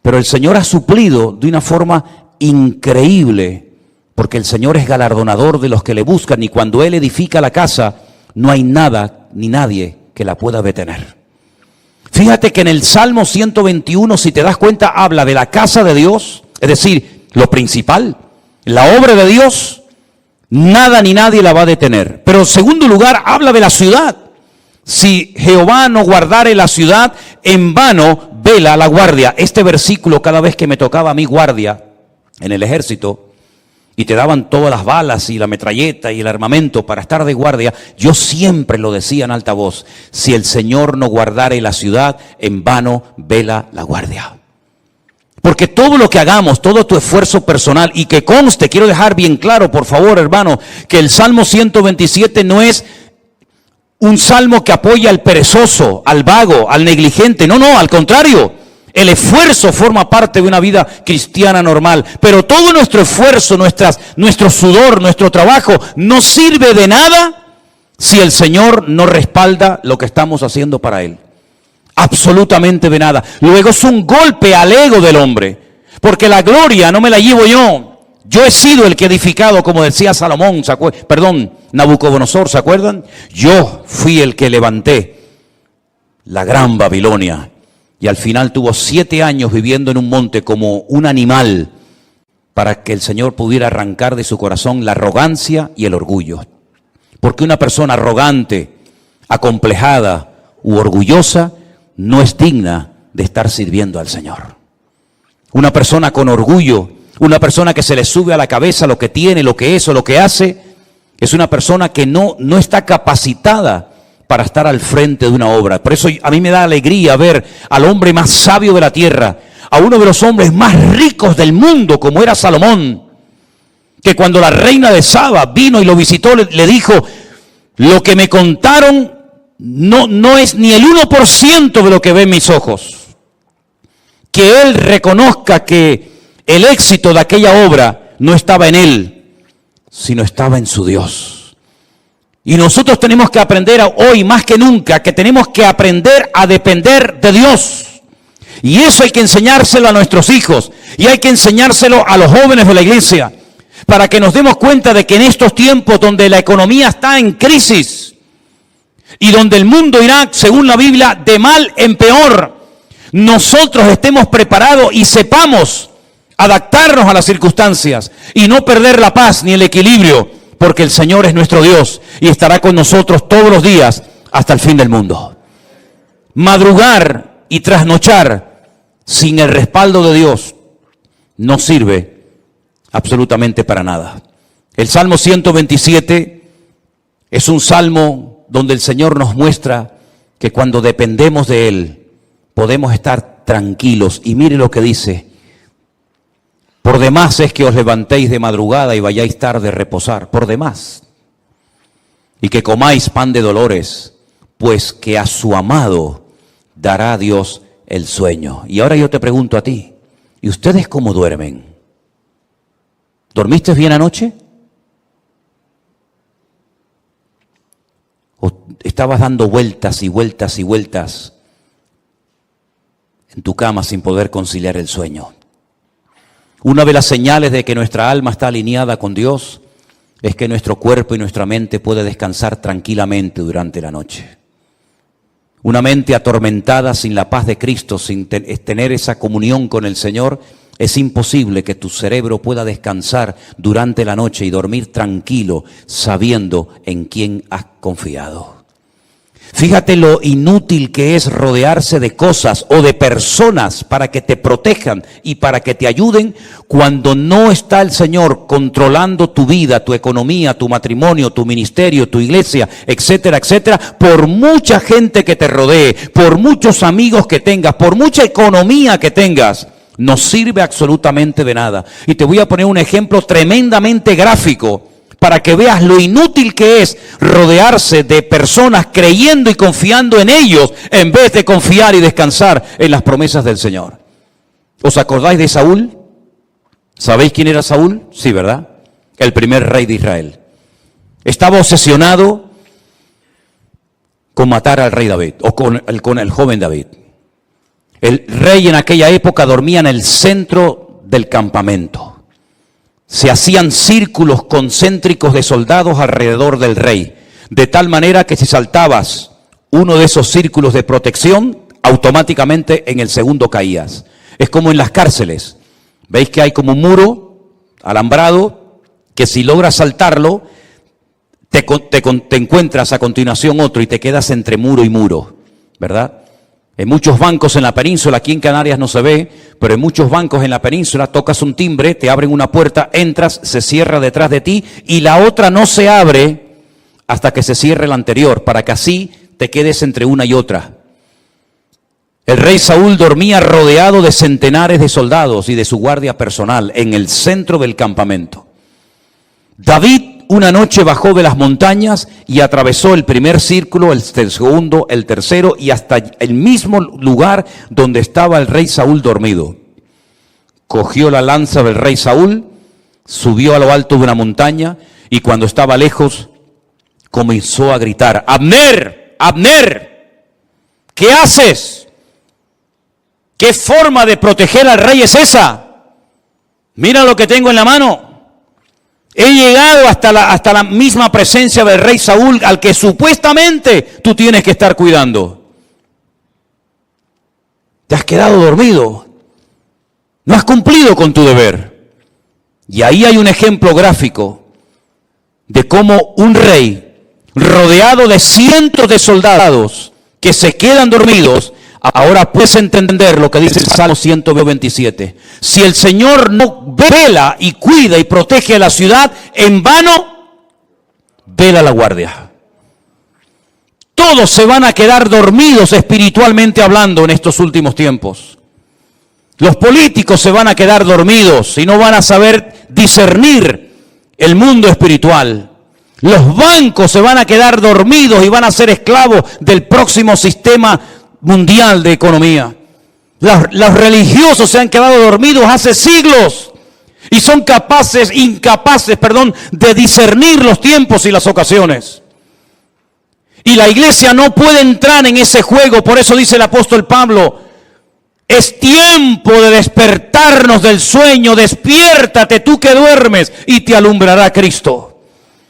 Pero el Señor ha suplido de una forma increíble, porque el Señor es galardonador de los que le buscan y cuando Él edifica la casa, no hay nada ni nadie que la pueda detener. Fíjate que en el Salmo 121, si te das cuenta, habla de la casa de Dios, es decir, lo principal, la obra de Dios, nada ni nadie la va a detener. Pero en segundo lugar, habla de la ciudad. Si Jehová no guardare la ciudad, en vano vela la guardia. Este versículo, cada vez que me tocaba a mí guardia en el ejército, y te daban todas las balas y la metralleta y el armamento para estar de guardia, yo siempre lo decía en alta voz, si el Señor no guardare la ciudad, en vano vela la guardia. Porque todo lo que hagamos, todo tu esfuerzo personal, y que conste, quiero dejar bien claro, por favor, hermano, que el Salmo 127 no es un salmo que apoya al perezoso, al vago, al negligente. No, al contrario. El esfuerzo forma parte de una vida cristiana normal. Pero todo nuestro esfuerzo, nuestro sudor, nuestro trabajo, no sirve de nada si el Señor no respalda lo que estamos haciendo para Él? Absolutamente de nada. Luego es un golpe al ego del hombre, porque la gloria no me la llevo yo. Yo he sido el que he edificado, como decía Salomón, Nabucodonosor, ¿se acuerdan? Yo fui el que levanté la gran Babilonia. Y al final tuvo 7 años viviendo en un monte como un animal, para que el Señor pudiera arrancar de su corazón la arrogancia y el orgullo. Porque una persona arrogante, acomplejada u orgullosa no es digna de estar sirviendo al Señor. Una persona con orgullo, una persona que se le sube a la cabeza lo que tiene, lo que es o lo que hace, es una persona que no está capacitada para estar al frente de una obra. Por eso a mí me da alegría ver al hombre más sabio de la tierra, a uno de los hombres más ricos del mundo, como era Salomón, que cuando la reina de Saba vino y lo visitó, le dijo: lo que me contaron no es ni el 1% de lo que ven mis ojos. Que él reconozca que el éxito de aquella obra no estaba en él, sino estaba en su Dios. Y nosotros tenemos que aprender hoy más que nunca, que tenemos que aprender a depender de Dios. Y eso hay que enseñárselo a nuestros hijos, y hay que enseñárselo a los jóvenes de la iglesia, para que nos demos cuenta de que en estos tiempos donde la economía está en crisis, y donde el mundo irá, según la Biblia, de mal en peor, nosotros estemos preparados y sepamos adaptarnos a las circunstancias y no perder la paz ni el equilibrio, porque el Señor es nuestro Dios y estará con nosotros todos los días hasta el fin del mundo. Madrugar y trasnochar sin el respaldo de Dios no sirve absolutamente para nada. El Salmo 127 es un salmo donde el Señor nos muestra que cuando dependemos de Él podemos estar tranquilos. Y mire lo que dice: por demás es que os levantéis de madrugada y vayáis tarde a reposar, por demás. Y que comáis pan de dolores, pues que a su amado dará Dios el sueño. Y ahora yo te pregunto a ti, ¿y ustedes cómo duermen? ¿Dormiste bien anoche? ¿O estabas dando vueltas y vueltas y vueltas en tu cama sin poder conciliar el sueño? Una de las señales de que nuestra alma está alineada con Dios es que nuestro cuerpo y nuestra mente puede descansar tranquilamente durante la noche. Una mente atormentada sin la paz de Cristo, sin tener esa comunión con el Señor, es imposible que tu cerebro pueda descansar durante la noche y dormir tranquilo, sabiendo en quién has confiado. Fíjate lo inútil que es rodearse de cosas o de personas para que te protejan y para que te ayuden cuando no está el Señor controlando tu vida, tu economía, tu matrimonio, tu ministerio, tu iglesia, etcétera, etcétera. Por mucha gente que te rodee, por muchos amigos que tengas, por mucha economía que tengas, no sirve absolutamente de nada. Y te voy a poner un ejemplo tremendamente gráfico para que veas lo inútil que es rodearse de personas creyendo y confiando en ellos en vez de confiar y descansar en las promesas del Señor. ¿Os acordáis de Saúl? ¿Sabéis quién era Saúl? Sí, ¿verdad? El primer rey de Israel. Estaba obsesionado con matar al rey David, o con el joven David. El rey en aquella época dormía en el centro del campamento. Se hacían círculos concéntricos de soldados alrededor del rey, de tal manera que si saltabas uno de esos círculos de protección, automáticamente en el segundo caías. Es como en las cárceles. ¿Veis que hay como un muro alambrado que si logras saltarlo, te encuentras a continuación otro y te quedas entre muro y muro, ¿verdad? En muchos bancos en la península, aquí en Canarias no se ve, pero en muchos bancos en la península tocas un timbre, te abren una puerta, entras, se cierra detrás de ti y la otra no se abre hasta que se cierre la anterior, para que así te quedes entre una y otra. El rey Saúl dormía rodeado de centenares de soldados y de su guardia personal en el centro del campamento. David una noche bajó de las montañas y atravesó el primer círculo, el segundo, el tercero y hasta el mismo lugar donde estaba el rey Saúl dormido. Cogió la lanza del rey Saúl, subió a lo alto de una montaña y cuando estaba lejos, comenzó a gritar: Abner, Abner, ¿qué haces? ¿Qué forma de proteger al rey es esa? Mira lo que tengo en la mano. He llegado hasta la misma presencia del rey Saúl, al que supuestamente tú tienes que estar cuidando. Te has quedado dormido. No has cumplido con tu deber. Y ahí hay un ejemplo gráfico de cómo un rey, rodeado de cientos de soldados que se quedan dormidos, ahora puedes entender lo que dice el Salmo 127. Si el Señor no vela y cuida y protege a la ciudad, en vano vela la guardia. Todos se van a quedar dormidos espiritualmente hablando en estos últimos tiempos. Los políticos se van a quedar dormidos y no van a saber discernir el mundo espiritual. Los bancos se van a quedar dormidos y van a ser esclavos del próximo sistema mundial de economía. Los religiosos se han quedado dormidos hace siglos y son incapaces de discernir los tiempos y las ocasiones. Y la iglesia no puede entrar en ese juego. Por eso dice el apóstol Pablo: es tiempo de despertarnos del sueño, despiértate tú que duermes y te alumbrará Cristo.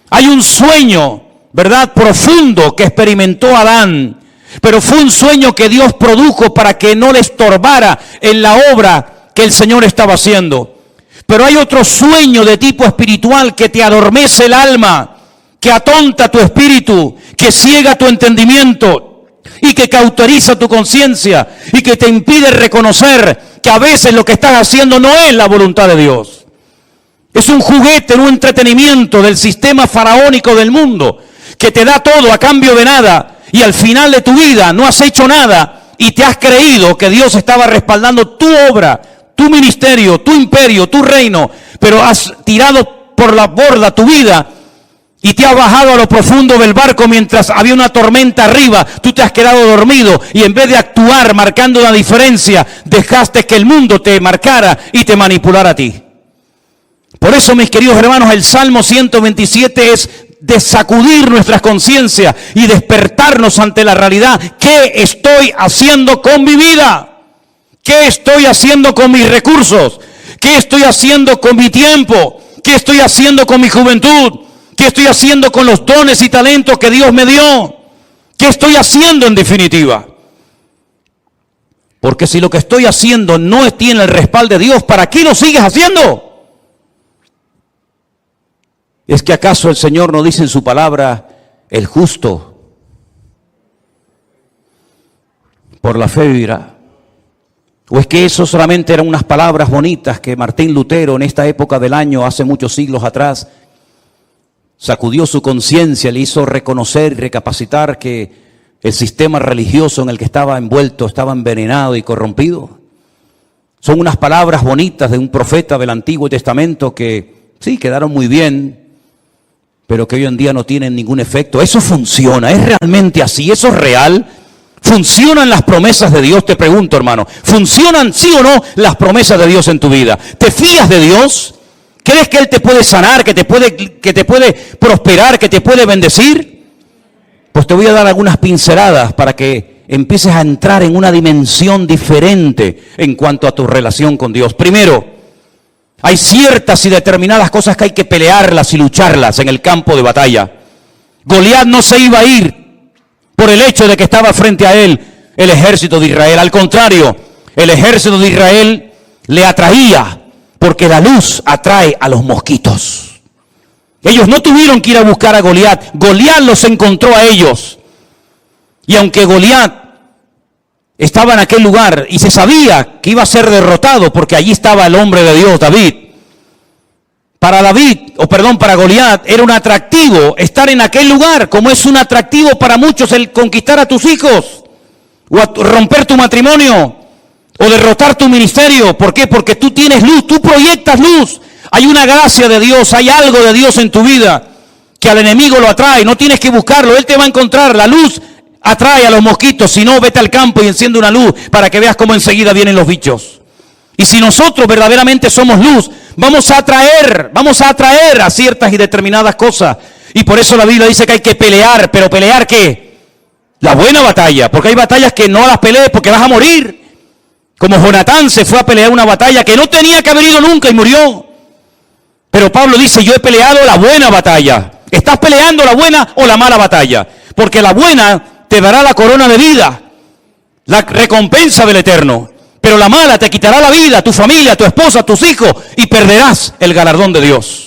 Hay un sueño, ¿verdad?, profundo que experimentó Adán, pero fue un sueño que Dios produjo para que no le estorbara en la obra que el Señor estaba haciendo. Pero hay otro sueño de tipo espiritual que te adormece el alma, que atonta tu espíritu, que ciega tu entendimiento y que cauteriza tu conciencia y que te impide reconocer que a veces lo que estás haciendo no es la voluntad de Dios. Es un juguete, un entretenimiento del sistema faraónico del mundo que te da todo a cambio de nada. Y al final de tu vida no has hecho nada y te has creído que Dios estaba respaldando tu obra, tu ministerio, tu imperio, tu reino, pero has tirado por la borda tu vida y te has bajado a lo profundo del barco mientras había una tormenta arriba. Tú te has quedado dormido y en vez de actuar marcando una diferencia, dejaste que el mundo te marcara y te manipulara a ti. Por eso, mis queridos hermanos, el Salmo 127 es de sacudir nuestras conciencias y despertarnos ante la realidad. ¿Qué estoy haciendo con mi vida? ¿Qué estoy haciendo con mis recursos? ¿Qué estoy haciendo con mi tiempo? ¿Qué estoy haciendo con mi juventud? ¿Qué estoy haciendo con los dones y talentos que Dios me dio? ¿Qué estoy haciendo en definitiva? Porque si lo que estoy haciendo no tiene el respaldo de Dios, ¿para qué lo sigues haciendo? ¿Es que acaso el Señor no dice en su palabra: el justo por la fe vivirá? ¿O es que eso solamente eran unas palabras bonitas que Martín Lutero en esta época del año, hace muchos siglos atrás, sacudió su conciencia, le hizo reconocer y recapacitar que el sistema religioso en el que estaba envuelto estaba envenenado y corrompido? Son unas palabras bonitas de un profeta del Antiguo Testamento que sí, quedaron muy bien, pero que hoy en día no tienen ningún efecto. Eso funciona, es realmente así, eso es real. ¿Funcionan las promesas de Dios? Te pregunto, hermano, ¿funcionan sí o no las promesas de Dios en tu vida? ¿Te fías de Dios? ¿Crees que Él te puede sanar, que te puede prosperar, que te puede bendecir? Pues te voy a dar algunas pinceladas para que empieces a entrar en una dimensión diferente en cuanto a tu relación con Dios. Primero, hay ciertas y determinadas cosas que hay que pelearlas y lucharlas en el campo de batalla. Goliat no se iba a ir por el hecho de que estaba frente a él el ejército de Israel. Al contrario, el ejército de Israel le atraía, porque la luz atrae a los mosquitos. Ellos no tuvieron que ir a buscar a Goliat. Goliat los encontró a ellos. Y aunque Goliat estaba en aquel lugar y se sabía que iba a ser derrotado porque allí estaba el hombre de Dios, David. Para Goliat era un atractivo estar en aquel lugar, como es un atractivo para muchos el conquistar a tus hijos, o romper tu matrimonio, o derrotar tu ministerio. ¿Por qué? Porque tú tienes luz, tú proyectas luz. Hay una gracia de Dios, hay algo de Dios en tu vida que al enemigo lo atrae. No tienes que buscarlo, él te va a encontrar. La luz atrae a los mosquitos. Si no, vete al campo y enciende una luz para que veas cómo enseguida vienen los bichos. Y si nosotros verdaderamente somos luz, vamos a atraer a ciertas y determinadas cosas. Y por eso la Biblia dice que hay que pelear, pero ¿pelear qué? La buena batalla, porque hay batallas que no las pelees porque vas a morir. Como Jonatán se fue a pelear una batalla que no tenía que haber ido nunca y murió. Pero Pablo dice, yo he peleado la buena batalla. ¿Estás peleando la buena o la mala batalla? Porque la buena te dará la corona de vida, la recompensa del Eterno. Pero la mala te quitará la vida, tu familia, tu esposa, tus hijos, y perderás el galardón de Dios.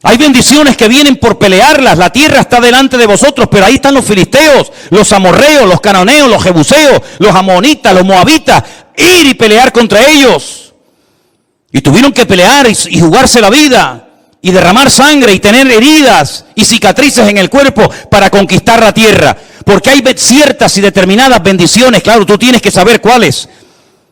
Hay bendiciones que vienen por pelearlas. La tierra está delante de vosotros, pero ahí están los filisteos, los amorreos, los cananeos, los jebuseos, los amonitas, los moabitas. Ir y pelear contra ellos. Y tuvieron que pelear y jugarse la vida, y derramar sangre, y tener heridas y cicatrices en el cuerpo para conquistar la tierra. Porque hay ciertas y determinadas bendiciones, claro, tú tienes que saber cuáles,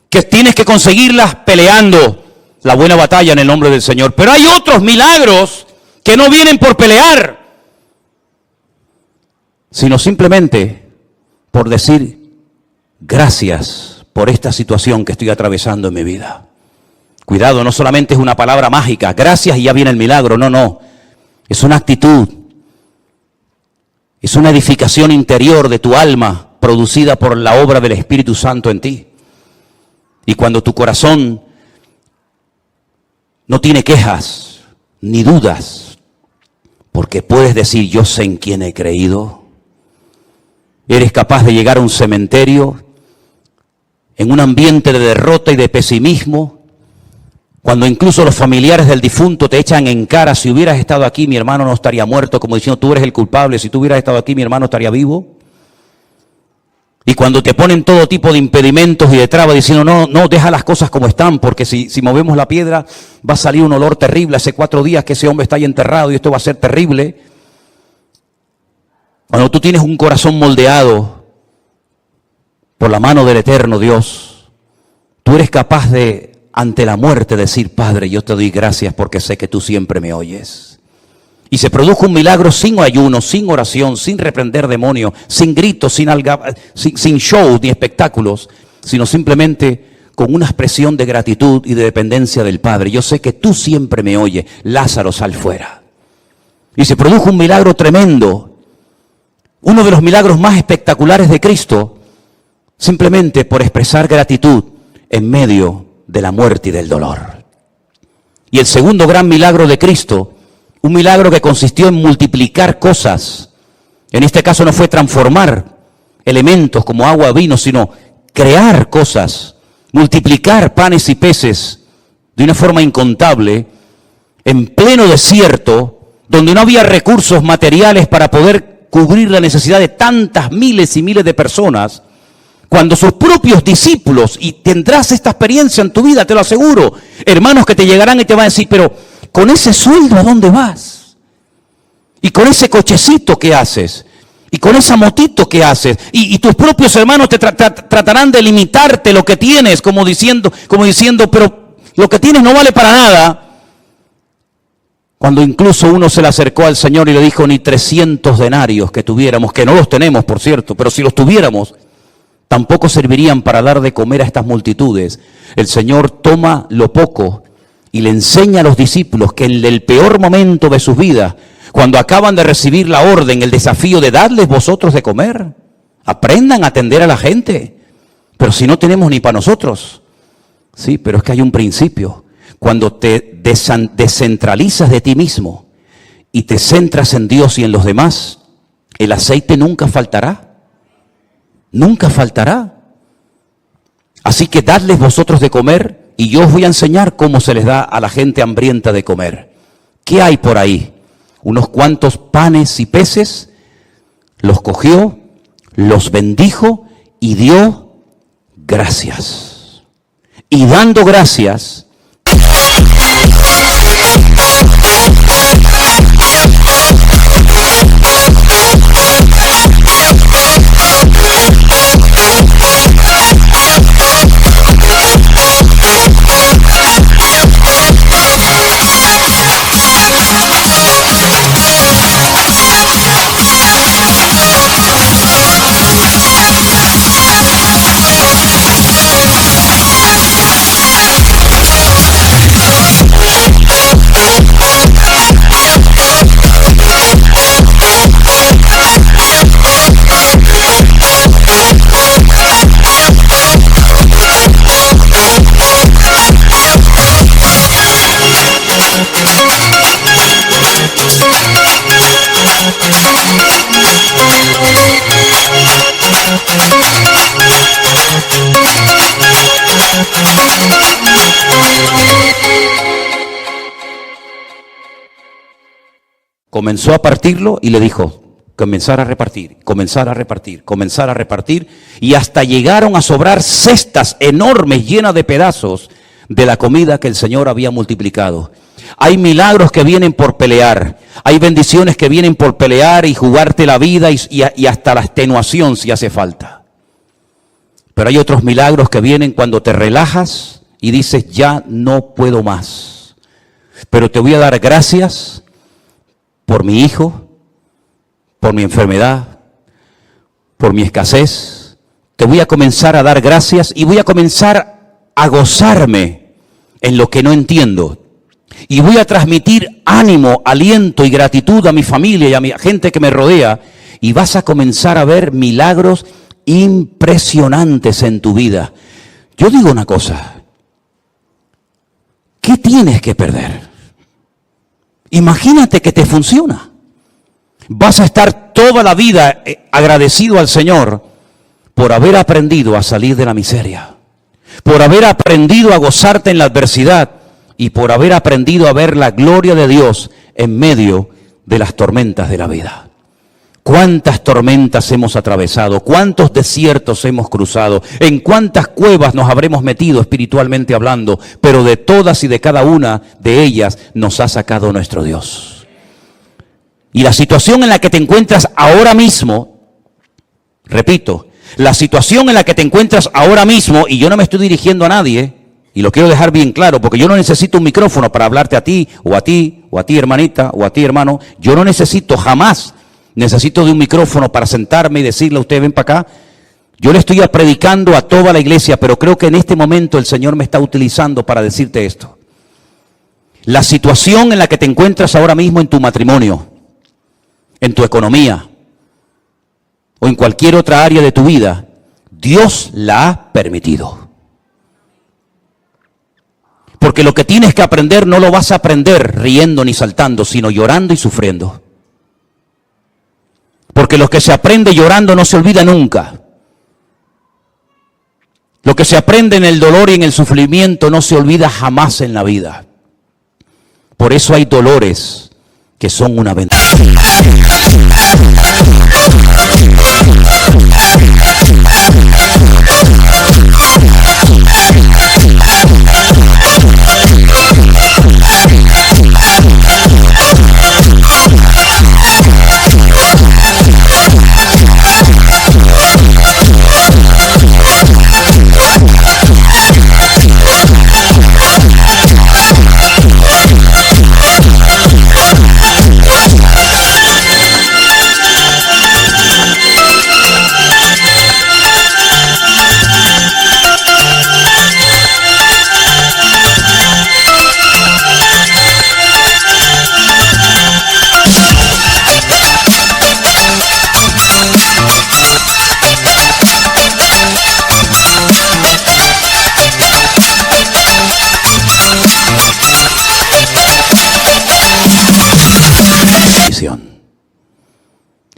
que tienes que conseguirlas peleando la buena batalla en el nombre del Señor. Pero hay otros milagros que no vienen por pelear, sino simplemente por decir gracias por esta situación que estoy atravesando en mi vida. Cuidado, no solamente es una palabra mágica, gracias y ya viene el milagro, no. Es una actitud, es una edificación interior de tu alma producida por la obra del Espíritu Santo en ti. Y cuando tu corazón no tiene quejas ni dudas, porque puedes decir, yo sé en quién he creído. Eres capaz de llegar a un cementerio en un ambiente de derrota y de pesimismo, cuando incluso los familiares del difunto te echan en cara, si hubieras estado aquí mi hermano no estaría muerto, como diciendo tú eres el culpable, si tú hubieras estado aquí mi hermano estaría vivo. Y cuando te ponen todo tipo de impedimentos y de trabas diciendo no, deja las cosas como están, porque si movemos la piedra va a salir un olor terrible, hace 4 días que ese hombre está ahí enterrado y esto va a ser terrible. Cuando tú tienes un corazón moldeado por la mano del eterno Dios, tú eres capaz de, ante la muerte, decir, Padre, yo te doy gracias porque sé que tú siempre me oyes. Y se produjo un milagro sin ayuno, sin oración, sin reprender demonios, sin gritos, sin show ni espectáculos, sino simplemente con una expresión de gratitud y de dependencia del Padre. Yo sé que tú siempre me oyes. Lázaro, sal fuera. Y se produjo un milagro tremendo, uno de los milagros más espectaculares de Cristo, simplemente por expresar gratitud en medio de la muerte y del dolor. Y el segundo gran milagro de Cristo, un milagro que consistió en multiplicar cosas. En este caso no fue transformar elementos como agua o vino, sino crear cosas, multiplicar panes y peces de una forma incontable, en pleno desierto, donde no había recursos materiales para poder cubrir la necesidad de tantas miles y miles de personas. Cuando sus propios discípulos, y tendrás esta experiencia en tu vida, te lo aseguro, hermanos que te llegarán y te van a decir, pero con ese sueldo, ¿a dónde vas? Y con ese cochecito, ¿qué haces? Y con esa motito, ¿qué haces? Y tus propios hermanos te tratarán de limitarte lo que tienes, como diciendo, pero lo que tienes no vale para nada. Cuando incluso uno se le acercó al Señor y le dijo, ni 300 denarios que tuviéramos, que no los tenemos, por cierto, pero si los tuviéramos, tampoco servirían para dar de comer a estas multitudes. El Señor toma lo poco y le enseña a los discípulos que en el peor momento de sus vidas, cuando acaban de recibir la orden, el desafío de darles vosotros de comer, aprendan a atender a la gente. Pero si no tenemos ni para nosotros. Sí, pero es que hay un principio. Cuando te descentralizas de ti mismo y te centras en Dios y en los demás, el aceite nunca faltará. Nunca faltará. Así que dadles vosotros de comer y yo os voy a enseñar cómo se les da a la gente hambrienta de comer. ¿Qué hay por ahí? Unos cuantos panes y peces, los cogió, los bendijo y dio gracias. Y dando gracias, Comenzó a partirlo y le dijo, comenzar a repartir, comenzar a repartir, comenzar a repartir, y hasta llegaron a sobrar cestas enormes llenas de pedazos de la comida que el Señor había multiplicado. Hay milagros que vienen por pelear, hay bendiciones que vienen por pelear y jugarte la vida y hasta la extenuación si hace falta. Pero hay otros milagros que vienen cuando te relajas y dices, ya no puedo más. Pero te voy a dar gracias por mi hijo, por mi enfermedad, por mi escasez. Te voy a comenzar a dar gracias y voy a comenzar a gozarme en lo que no entiendo. Y voy a transmitir ánimo, aliento y gratitud a mi familia y a mi gente que me rodea. Y vas a comenzar a ver milagros impresionantes en tu vida. Yo digo una cosa, ¿qué tienes que perder? Imagínate que te funciona. Vas a estar toda la vida agradecido al Señor por haber aprendido a salir de la miseria, por haber aprendido a gozarte en la adversidad y por haber aprendido a ver la gloria de Dios en medio de las tormentas de la vida. ¿Cuántas tormentas hemos atravesado? ¿Cuántos desiertos hemos cruzado? ¿En cuántas cuevas nos habremos metido espiritualmente hablando? Pero de todas y de cada una de ellas nos ha sacado nuestro Dios. Y la situación en la que te encuentras ahora mismo, repito, la situación en la que te encuentras ahora mismo, y yo no me estoy dirigiendo a nadie, y lo quiero dejar bien claro, porque yo no necesito un micrófono para hablarte a ti, o a ti, o a ti hermanita, o a ti hermano. Yo no necesito jamás. Necesito de un micrófono para sentarme y decirle a usted, ven para acá. Yo le estoy predicando a toda la iglesia, pero creo que en este momento el Señor me está utilizando para decirte esto. La situación en la que te encuentras ahora mismo en tu matrimonio, en tu economía, o en cualquier otra área de tu vida, Dios la ha permitido. Porque lo que tienes que aprender no lo vas a aprender riendo ni saltando, sino llorando y sufriendo. Porque lo que se aprende llorando no se olvida nunca. Lo que se aprende en el dolor y en el sufrimiento no se olvida jamás en la vida. Por eso hay dolores que son una bendición.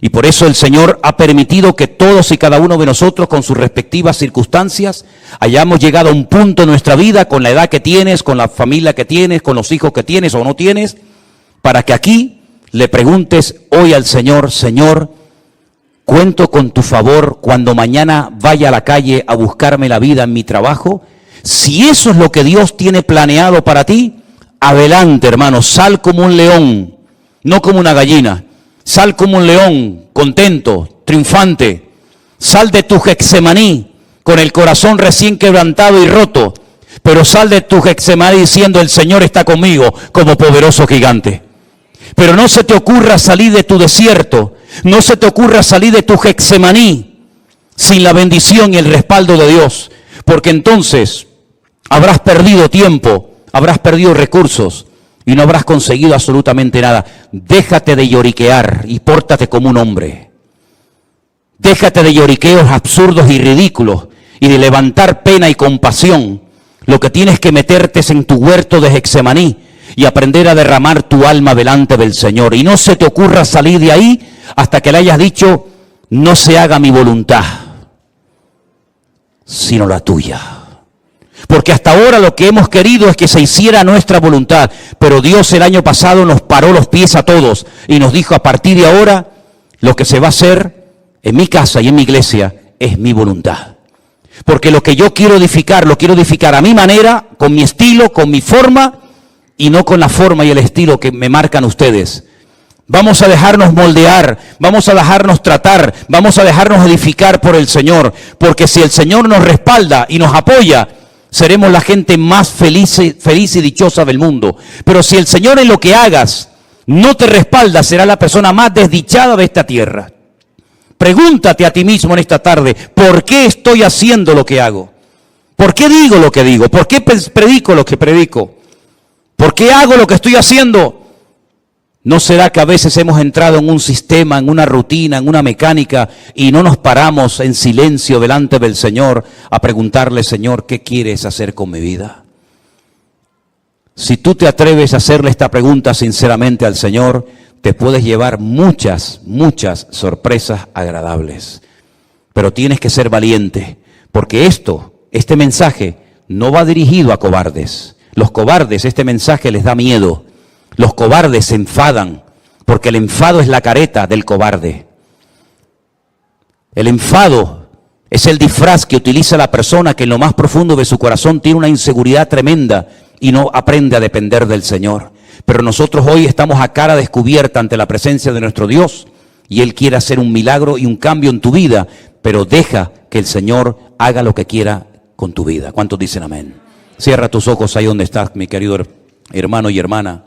Y por eso el Señor ha permitido que todos y cada uno de nosotros, con sus respectivas circunstancias, hayamos llegado a un punto en nuestra vida, con la edad que tienes, con la familia que tienes, con los hijos que tienes o no tienes, para que aquí le preguntes hoy al Señor, Señor, cuento con tu favor cuando mañana vaya a la calle a buscarme la vida en mi trabajo. Si eso es lo que Dios tiene planeado para ti, adelante, hermano, sal como un león, no como una gallina. Sal como un león, contento, triunfante. Sal de tu Getsemaní con el corazón recién quebrantado y roto. Pero sal de tu Getsemaní diciendo, el Señor está conmigo como poderoso gigante. Pero no se te ocurra salir de tu desierto. No se te ocurra salir de tu Getsemaní sin la bendición y el respaldo de Dios. Porque entonces habrás perdido tiempo, habrás perdido recursos. Y no habrás conseguido absolutamente nada. Déjate de lloriquear y pórtate como un hombre. Déjate de lloriqueos absurdos y ridículos y de levantar pena y compasión. Lo que tienes que meterte es en tu huerto de Getsemaní y aprender a derramar tu alma delante del Señor. Y no se te ocurra salir de ahí hasta que le hayas dicho, no se haga mi voluntad, sino la tuya. Porque hasta ahora lo que hemos querido es que se hiciera nuestra voluntad. Pero Dios el año pasado nos paró los pies a todos y nos dijo: a partir de ahora, lo que se va a hacer en mi casa y en mi iglesia es mi voluntad. Porque lo que yo quiero edificar, lo quiero edificar a mi manera, con mi estilo, con mi forma, y no con la forma y el estilo que me marcan ustedes. Vamos a dejarnos moldear, vamos a dejarnos tratar, vamos a dejarnos edificar por el Señor. Porque si el Señor nos respalda y nos apoya, seremos la gente más feliz y dichosa del mundo. Pero si el Señor en lo que hagas no te respalda, será la persona más desdichada de esta tierra. Pregúntate a ti mismo en esta tarde: ¿por qué estoy haciendo lo que hago? ¿Por qué digo lo que digo? ¿Por qué predico lo que predico? ¿Por qué hago lo que estoy haciendo? ¿No será que a veces hemos entrado en un sistema, en una rutina, en una mecánica, y no nos paramos en silencio delante del Señor a preguntarle: Señor, ¿qué quieres hacer con mi vida? Si tú te atreves a hacerle esta pregunta sinceramente al Señor, te puedes llevar muchas sorpresas agradables. Pero tienes que ser valiente, porque este mensaje no va dirigido a cobardes. Los cobardes, este mensaje les da miedo. Los cobardes se enfadan, porque el enfado es la careta del cobarde. El enfado es el disfraz que utiliza la persona que en lo más profundo de su corazón tiene una inseguridad tremenda y no aprende a depender del Señor. Pero nosotros hoy estamos a cara descubierta ante la presencia de nuestro Dios, y Él quiere hacer un milagro y un cambio en tu vida, pero deja que el Señor haga lo que quiera con tu vida. ¿Cuántos dicen amén? Cierra tus ojos ahí donde estás, mi querido hermano y hermana,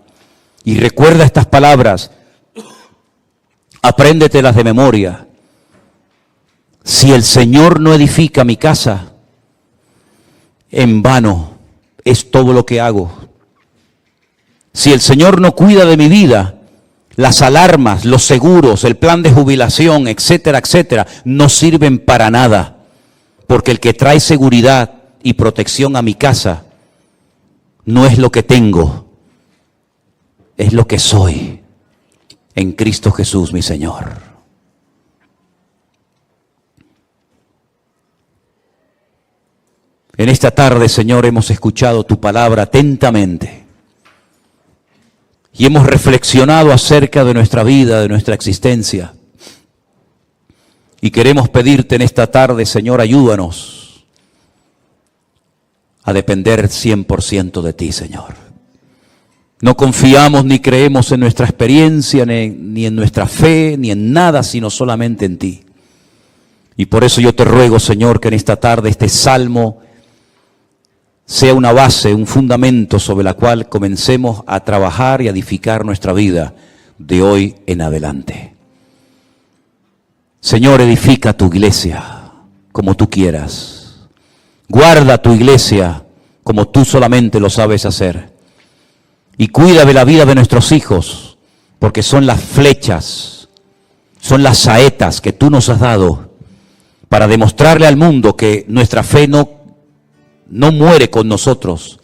y recuerda estas palabras. Apréndetelas de memoria. Si el Señor no edifica mi casa, en vano es todo lo que hago. Si el Señor no cuida de mi vida, las alarmas, los seguros, el plan de jubilación, etcétera, etcétera, no sirven para nada. Porque el que trae seguridad y protección a mi casa no es lo que tengo, es lo que soy en Cristo Jesús, mi Señor. En esta tarde, Señor, hemos escuchado tu palabra atentamente. Y hemos reflexionado acerca de nuestra vida, de nuestra existencia. Y queremos pedirte en esta tarde, Señor, ayúdanos a depender 100% de ti, Señor. No confiamos ni creemos en nuestra experiencia, ni en nuestra fe, ni en nada, sino solamente en ti. Y por eso yo te ruego, Señor, que en esta tarde este salmo sea una base, un fundamento sobre la cual comencemos a trabajar y a edificar nuestra vida de hoy en adelante. Señor, edifica tu iglesia como tú quieras. Guarda tu iglesia como tú solamente lo sabes hacer. Y cuida de la vida de nuestros hijos, porque son las flechas, son las saetas que tú nos has dado para demostrarle al mundo que nuestra fe no muere con nosotros,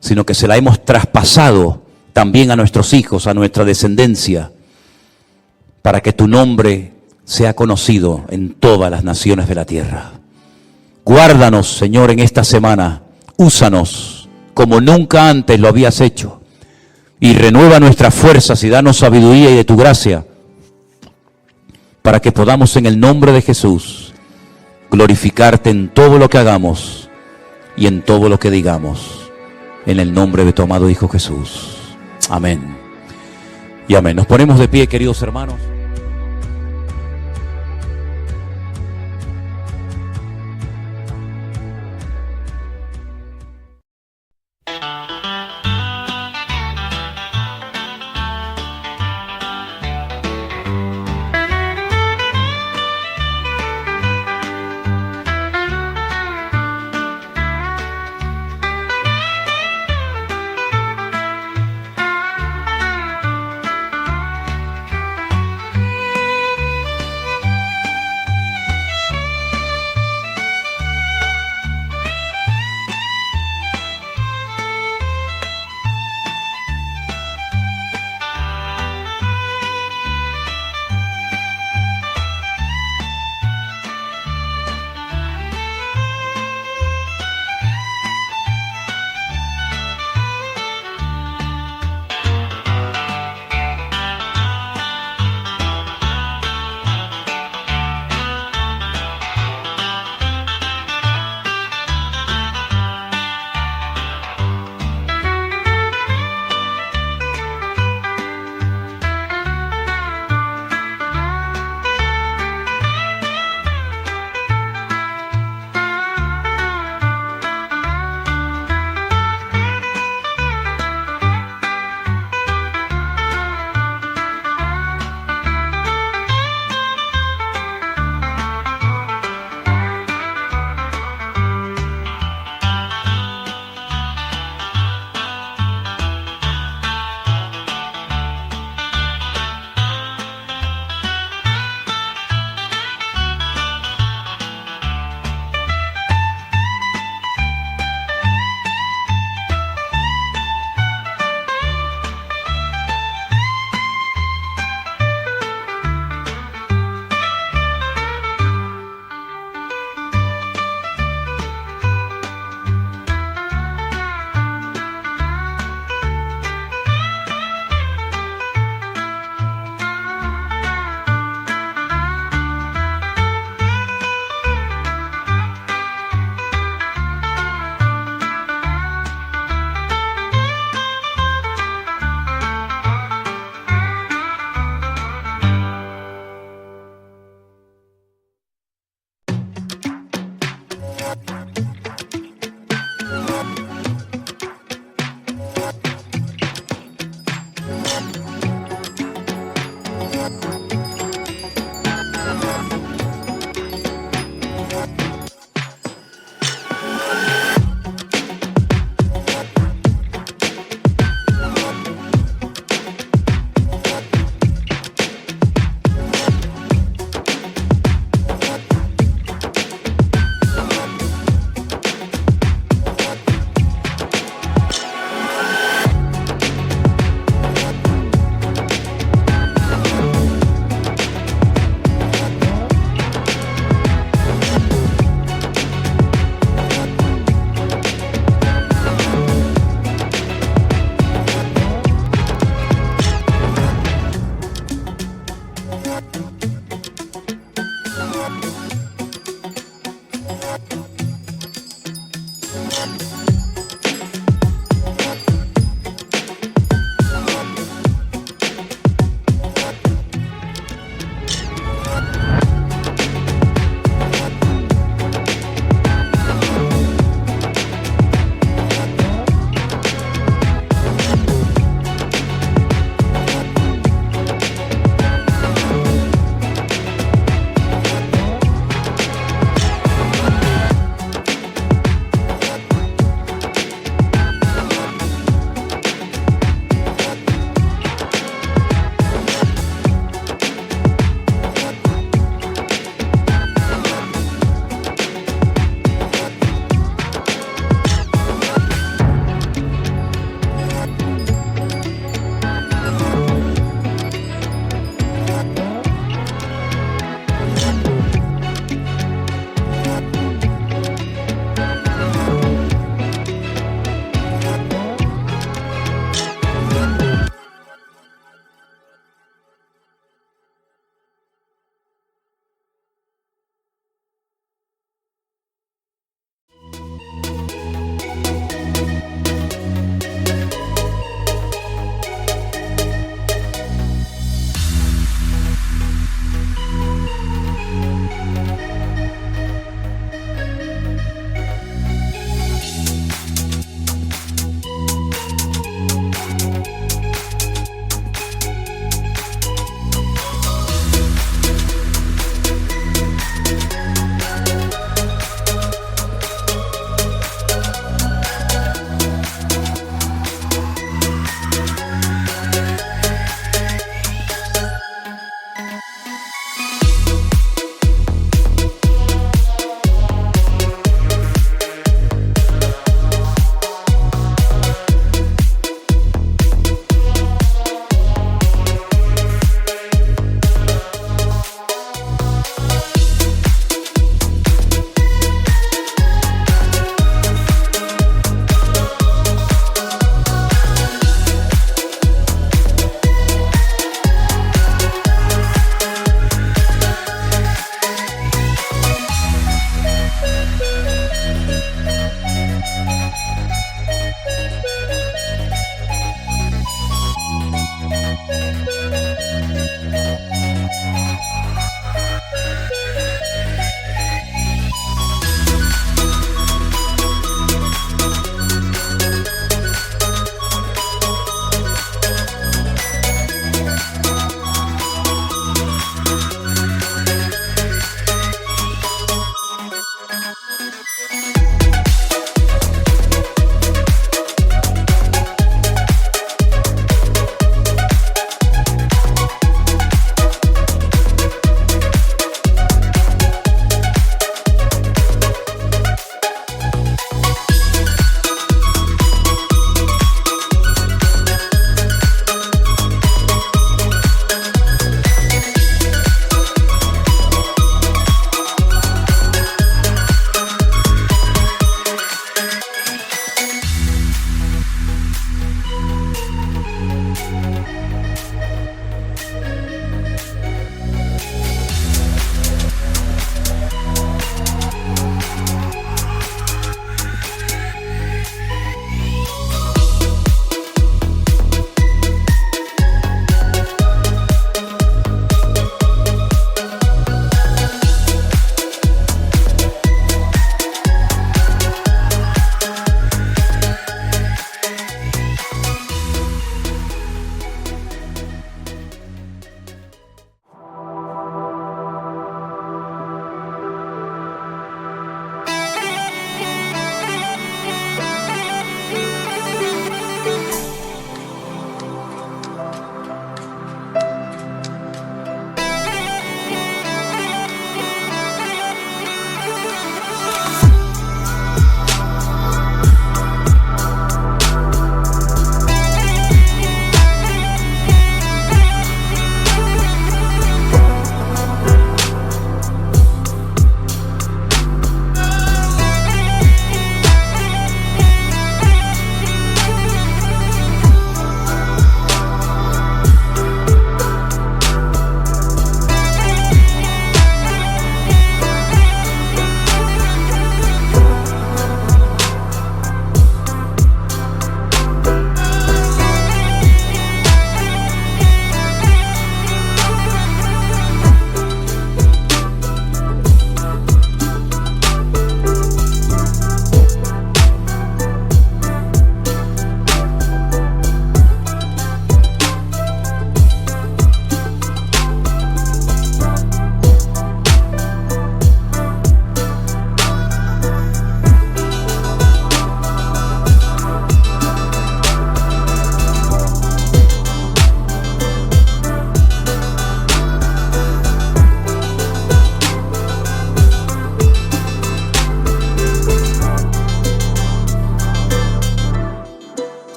sino que se la hemos traspasado también a nuestros hijos, a nuestra descendencia, para que tu nombre sea conocido en todas las naciones de la tierra. Guárdanos, Señor, en esta semana. Úsanos como nunca antes lo habías hecho. Y renueva nuestras fuerzas y danos sabiduría y de tu gracia, para que podamos en el nombre de Jesús glorificarte en todo lo que hagamos y en todo lo que digamos, en el nombre de tu amado Hijo Jesús. Amén y amén. Nos ponemos de pie, queridos hermanos.